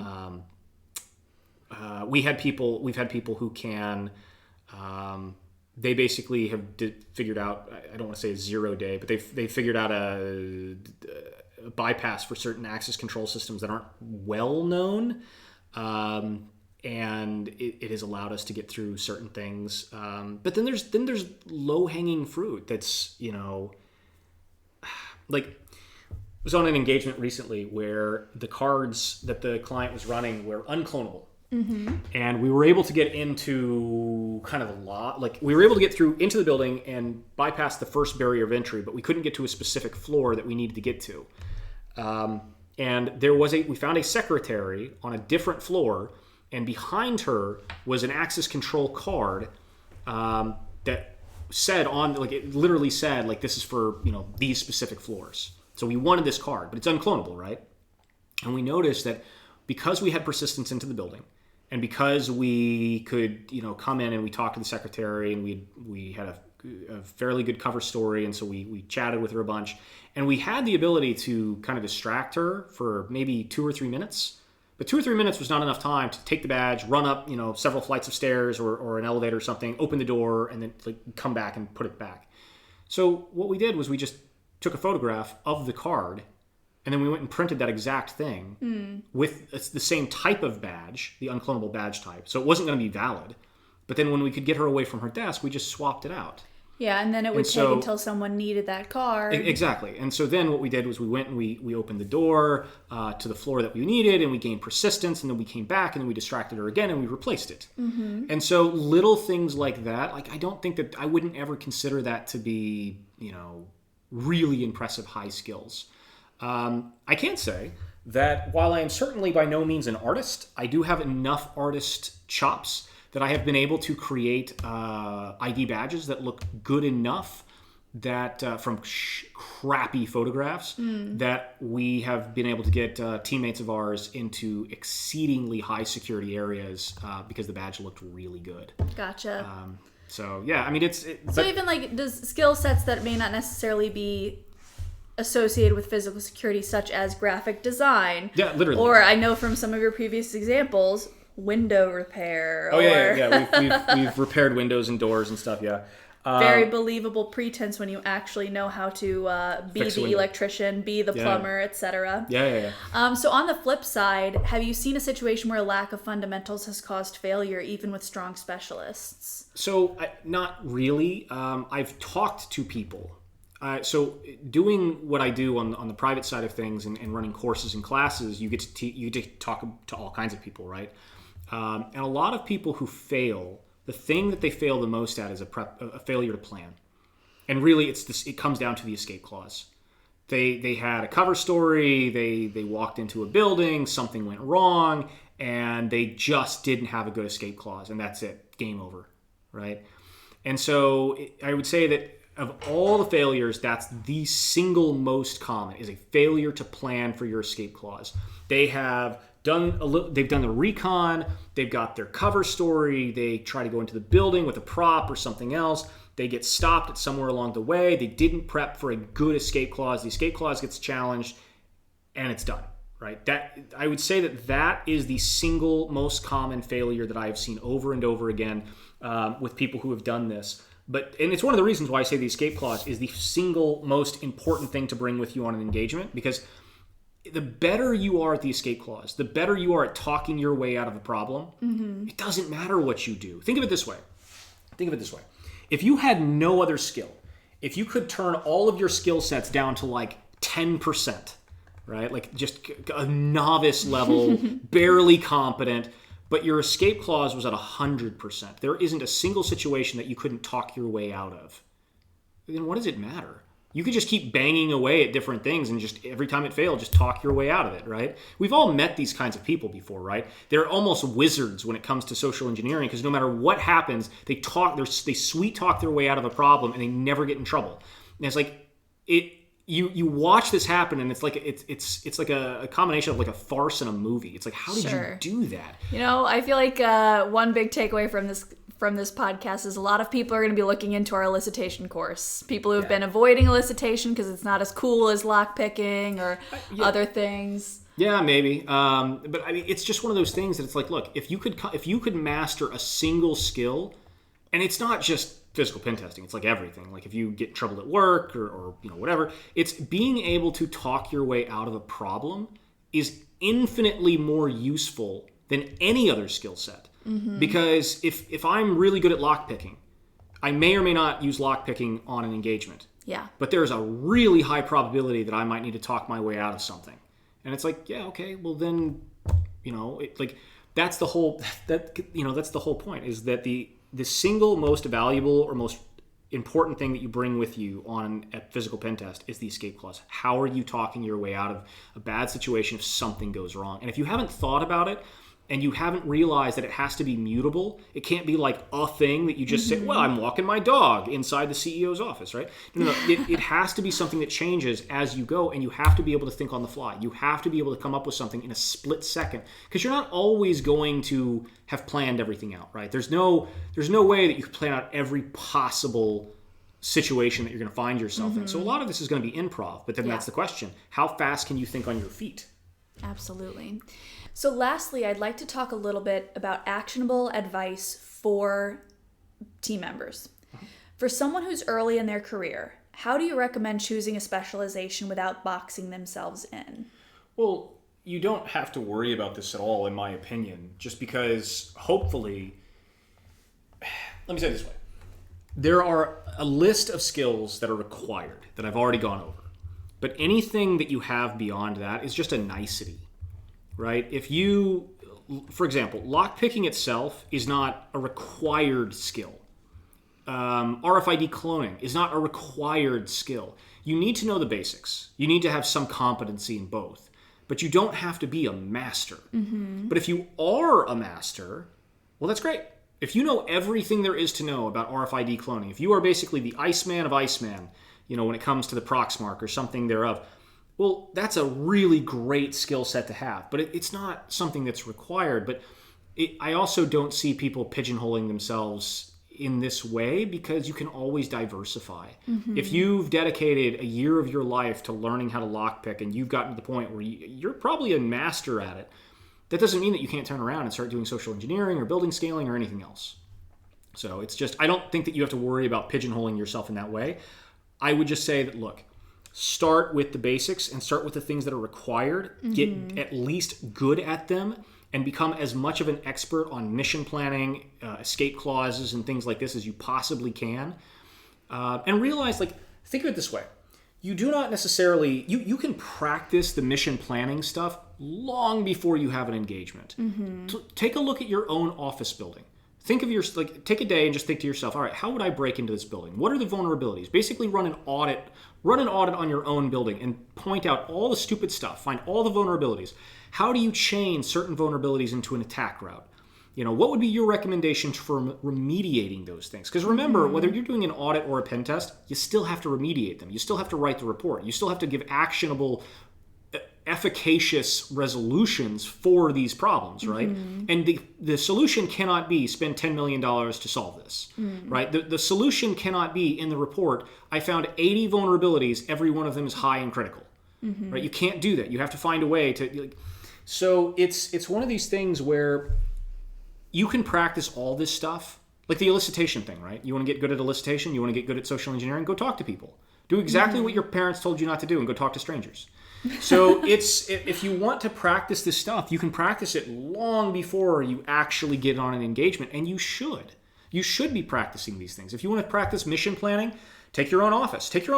had people who can, they basically have figured out, I don't want to say a 0 day, but they figured out a bypass for certain access control systems that aren't well known. And it has allowed us to get through certain things. But then there's low hanging fruit that's, like, I was on an engagement recently where the cards that the client was running were unclonable. Mm-hmm. And we were able to get into kind of a lot, like we were able to get through into the building and bypass the first barrier of entry, but we couldn't get to a specific floor that we needed to get to. And we found a secretary on a different floor, and behind her was an access control card that said it literally said, like, this is for, these specific floors. So we wanted this card, but it's unclonable, right? And we noticed that because we had persistence into the building, and because we could, come in and we talked to the secretary, and we had a fairly good cover story, and so we chatted with her a bunch, and we had the ability to kind of distract her for maybe 2 or 3 minutes. But 2 or 3 minutes was not enough time to take the badge, run up, several flights of stairs or an elevator or something, open the door, and then come back and put it back. So what we did was we just took a photograph of the card, and then we went and printed that exact thing with the same type of badge, the unclonable badge type. So it wasn't going to be valid. But then when we could get her away from her desk, we just swapped it out. Yeah, and then it would take until someone needed that card. Exactly. And so then what we did was we went and we opened the door to the floor that we needed, and we gained persistence, and then we came back, and then we distracted her again, and we replaced it. Mm-hmm. And so little things like that, like I wouldn't ever consider that to be, really impressive high skills. I can say that while I am certainly by no means an artist, I do have enough artist chops that I have been able to create ID badges that look good enough that from crappy photographs that we have been able to get teammates of ours into exceedingly high security areas because the badge looked really good. Gotcha. So yeah, I mean even like does skill sets that may not necessarily be associated with physical security, such as graphic design. Yeah, literally. Or I know from some of your previous examples, window repair. Oh, yeah. We've repaired windows and doors and stuff, yeah. Very believable pretense when you actually know how to be the electrician, be the plumber, etc. Yeah. So on the flip side, have you seen a situation where a lack of fundamentals has caused failure, even with strong specialists? So, not really. I've talked to people. So doing what I do on the private side of things and running courses and classes, you get to talk to all kinds of people, right? And a lot of people who fail, the thing that they fail the most at is a failure to plan. And really, it comes down to the escape clause. They had a cover story, they walked into a building, something went wrong, and they just didn't have a good escape clause, and that's it, game over, right? And so I would say that of all the failures, that's the single most common, is a failure to plan for your escape clause. They've done the recon, they've got their cover story, they try to go into the building with a prop or something else, they get stopped at somewhere along the way, they didn't prep for a good escape clause, the escape clause gets challenged, and it's done, right? That I would say that is the single most common failure that I have seen over and over again with people who have done this. And it's one of the reasons why I say the escape clause is the single most important thing to bring with you on an engagement, because the better you are at the escape clause, the better you are at talking your way out of a problem. Mm-hmm. It doesn't matter what you do. Think of it this way. If you had no other skill, if you could turn all of your skill sets down to like 10%, right? Like just a novice level, barely competent, but your escape clause was at 100%. There isn't a single situation that you couldn't talk your way out of. Then what does it matter? You could just keep banging away at different things and just every time it failed, just talk your way out of it, right? We've all met these kinds of people before, right? They're almost wizards when it comes to social engineering because no matter what happens, they sweet talk their way out of a problem and they never get in trouble. And it's like you watch this happen and it's like like a combination of like a farce and a movie. It's like, how did you do that? I feel like one big takeaway from this podcast is a lot of people are going to be looking into our elicitation course. People who have been avoiding elicitation because it's not as cool as lockpicking or other things. Yeah, maybe. But I mean, it's just one of those things that it's like, look, if you could master a single skill, and it's not just physical pen testing, it's like everything. Like if you get in trouble at work or whatever, it's being able to talk your way out of a problem is infinitely more useful than any other skill set. Mm-hmm. Because if I'm really good at lockpicking, I may or may not use lockpicking on an engagement. Yeah. But there's a really high probability that I might need to talk my way out of something. And it's like, yeah, okay, well then, that's the whole point, is that the single most valuable or most important thing that you bring with you on a physical pen test is the escape clause. How are you talking your way out of a bad situation if something goes wrong? And if you haven't thought about it and you haven't realized that it has to be mutable, it can't be like a thing that you just say, well, I'm walking my dog inside the CEO's office, right? No. It has to be something that changes as you go, and you have to be able to think on the fly. You have to be able to come up with something in a split second, because you're not always going to have planned everything out, right? There's no way that you can plan out every possible situation that you're going to find yourself in. So a lot of this is going to be improv, but then that's the question. How fast can you think on your feet? Absolutely. So lastly, I'd like to talk a little bit about actionable advice for team members. For someone who's early in their career, how do you recommend choosing a specialization without boxing themselves in? Well, you don't have to worry about this at all, in my opinion, just because hopefully, let me say it this way. There are a list of skills that are required that I've already gone over. But anything that you have beyond that is just a nicety, right? If you, for example, lockpicking itself is not a required skill. RFID cloning is not a required skill. You need to know the basics. You need to have some competency in both. But you don't have to be a master. Mm-hmm. But if you are a master, well, that's great. If you know everything there is to know about RFID cloning, if you are basically the Iceman of Iceman, when it comes to the Proxmark or something thereof, well, that's a really great skill set to have. But it's not something that's required. But I also don't see people pigeonholing themselves in this way, because you can always diversify. Mm-hmm. If you've dedicated a year of your life to learning how to lockpick and you've gotten to the point where you're probably a master at it, that doesn't mean that you can't turn around and start doing social engineering or building scaling or anything else. So it's just, I don't think that you have to worry about pigeonholing yourself in that way. I would just say that, look, start with the basics and start with the things that are required. Mm-hmm. Get at least good at them and become as much of an expert on mission planning, escape clauses, and things like this as you possibly can. And realize, think of it this way. You do not necessarily, you can practice the mission planning stuff long before you have an engagement. Mm-hmm. Take a look at your own office building. Think of take a day and just think to yourself, all right, how would I break into this building? What are the vulnerabilities? Basically run an audit on your own building and point out all the stupid stuff. Find all the vulnerabilities. How do you chain certain vulnerabilities into an attack route? What would be your recommendation for remediating those things? Because remember, whether you're doing an audit or a pen test, you still have to remediate them. You still have to write the report. You still have to give actionable, efficacious resolutions for these problems, right? Mm-hmm. And the solution cannot be spend $10 million to solve this, right? The solution cannot be in the report, I found 80 vulnerabilities, every one of them is high and critical, right? You can't do that. You have to find a way to... So it's one of these things where you can practice all this stuff, like the elicitation thing, right? You want to get good at elicitation, you want to get good at social engineering, go talk to people. Do exactly what your parents told you not to do and go talk to strangers. So if you want to practice this stuff, you can practice it long before you actually get on an engagement, and you should. You should be practicing these things. If you want to practice mission planning, take your own office, take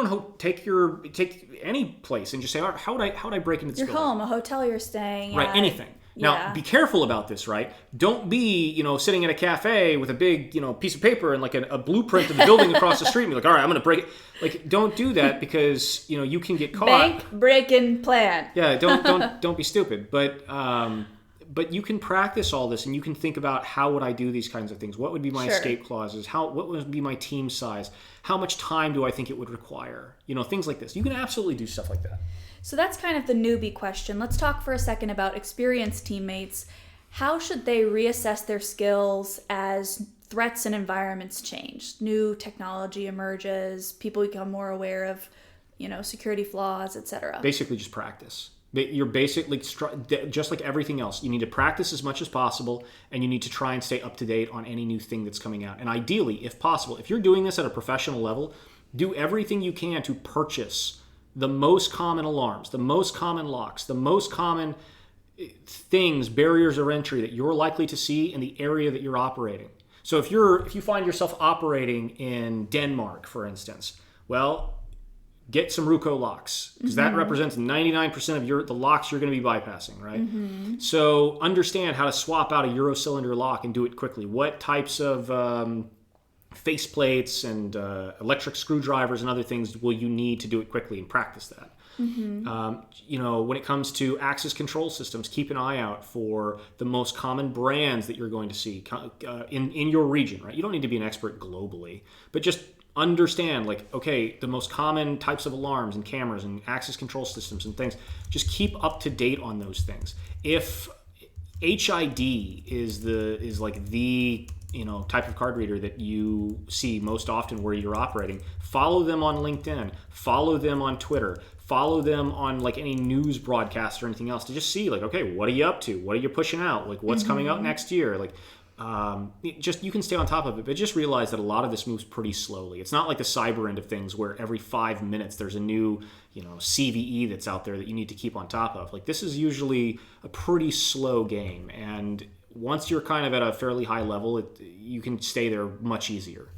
any place, and just say, all right, how would I break into this your building? home, a hotel you're staying right, at. anything. Now, be careful about this, right? Don't be, sitting in a cafe with a big, piece of paper and like a blueprint of the building across the street and be like, all right, I'm going to break it. Like, don't do that because, you can get caught. Bank breaking plan. Yeah, don't be stupid. But you can practice all this and you can think about how would I do these kinds of things? What would be my escape clauses? What would be my team size? How much time do I think it would require? Things like this. You can absolutely do stuff like that. So that's kind of the newbie question. Let's talk for a second about experienced teammates. How should they reassess their skills as threats and environments change? New technology emerges, people become more aware of, security flaws, etc. Basically just practice. You're basically, just like everything else, you need to practice as much as possible and you need to try and stay up to date on any new thing that's coming out. And ideally, if possible, if you're doing this at a professional level, do everything you can to purchase the most common alarms, the most common locks, the most common things, barriers of entry that you're likely to see in the area that you're operating. So if you find yourself operating in Denmark, for instance, well, get some Ruco locks because that represents 99% of the locks you're going to be bypassing, right? Mm-hmm. So understand how to swap out a Eurocylinder lock and do it quickly. What types of face plates and electric screwdrivers and other things will you need to do it quickly and practice that. Mm-hmm. When it comes to access control systems, keep an eye out for the most common brands that you're going to see in your region, right? You don't need to be an expert globally, but just understand the most common types of alarms and cameras and access control systems and things. Just keep up to date on those things. If HID is the type of card reader that you see most often where you're operating, follow them on LinkedIn, follow them on Twitter, follow them on any news broadcast or anything else to just see what are you up to? What are you pushing out? What's coming out next year? You can stay on top of it, but just realize that a lot of this moves pretty slowly. It's not like the cyber end of things where every 5 minutes there's a new, CVE that's out there that you need to keep on top of. This is usually a pretty slow game, and once you're kind of at a fairly high level, you can stay there much easier.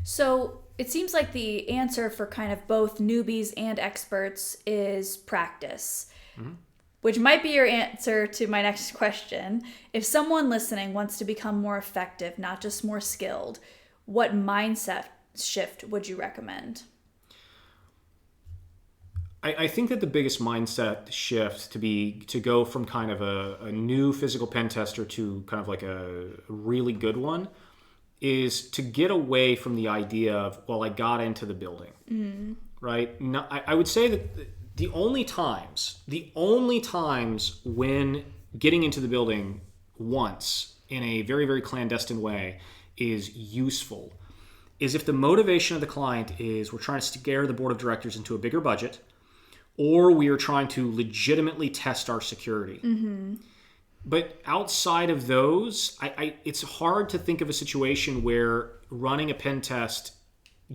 So it seems like the answer for kind of both newbies and experts is practice. Mm-hmm. Which might be your answer to my next question. If someone listening wants to become more effective, not just more skilled, what mindset shift would you recommend? I think that the biggest mindset shift to go from kind of a new physical pen tester to kind of a really good one is to get away from the idea of, I got into the building, right? No, I would say that the only times when getting into the building once in a very, very clandestine way is useful is if the motivation of the client is we're trying to scare the board of directors into a bigger budget, or we are trying to legitimately test our security. Mm-hmm. But outside of those, it's hard to think of a situation where running a pen test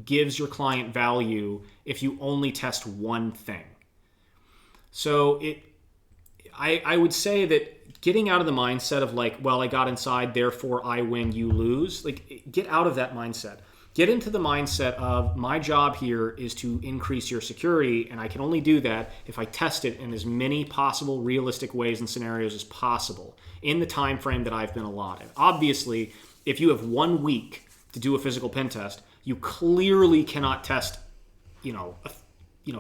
gives your client value if you only test one thing. So I would say that getting out of the mindset of I got inside, therefore I win, you lose. Get out of that mindset. Get into the mindset of my job here is to increase your security, and I can only do that if I test it in as many possible realistic ways and scenarios as possible in the time frame that I've been allotted. Obviously, if you have 1 week to do a physical pen test, you clearly cannot test,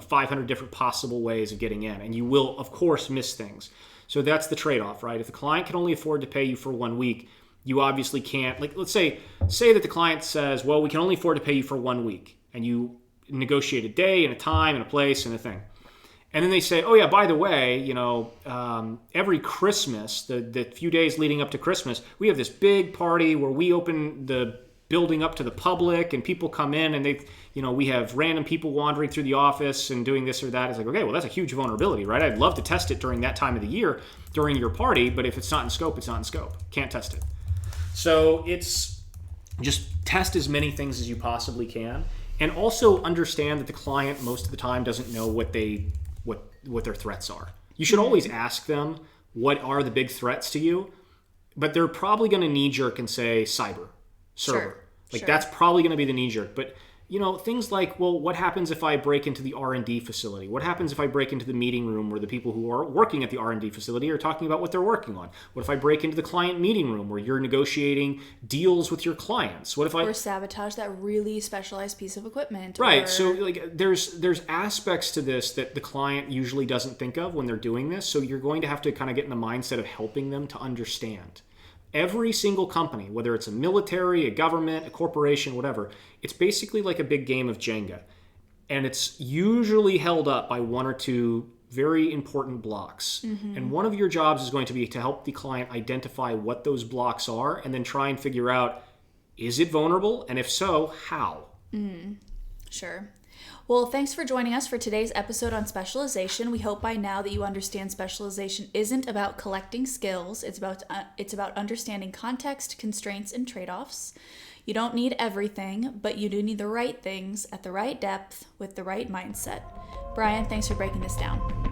500 different possible ways of getting in, and you will, of course, miss things. So that's the trade-off, right? If the client can only afford to pay you for 1 week, you obviously can't, let's say that the client says, well, we can only afford to pay you for 1 week, and you negotiate a day and a time and a place and a thing. And then they say, oh yeah, by the way, every Christmas, the few days leading up to Christmas, we have this big party where we open the building up to the public and people come in and we have random people wandering through the office and doing this or that. It's okay, well, that's a huge vulnerability, right? I'd love to test it during that time of the year, during your party, but if it's not in scope, it's not in scope. Can't test it. So it's just test as many things as you possibly can, and also understand that the client most of the time doesn't know what their threats are. You should always ask them what are the big threats to you, but they're probably going to knee jerk and say cyber, server. Sure. That's probably going to be the knee jerk. But things like, well, what happens if I break into the R&D facility? What happens if I break into the meeting room where the people who are working at the R&D facility are talking about what they're working on? What if I break into the client meeting room where you're negotiating deals with your clients? What if I... Or sabotage that really specialized piece of equipment. Right. Or... So like there's aspects to this that the client usually doesn't think of when they're doing this. So you're going to have to kind of get in the mindset of helping them to understand. Every single company, whether it's a military, a government, a corporation, whatever, it's basically like a big game of Jenga. And it's usually held up by one or two very important blocks. Mm-hmm. And one of your jobs is going to be to help the client identify what those blocks are and then try and figure out, is it vulnerable? And if so, how? Sure. Well, thanks for joining us for today's episode on specialization. We hope by now that you understand specialization isn't about collecting skills. It's about understanding context, constraints, and trade-offs. You don't need everything, but you do need the right things at the right depth with the right mindset. Brian, thanks for breaking this down.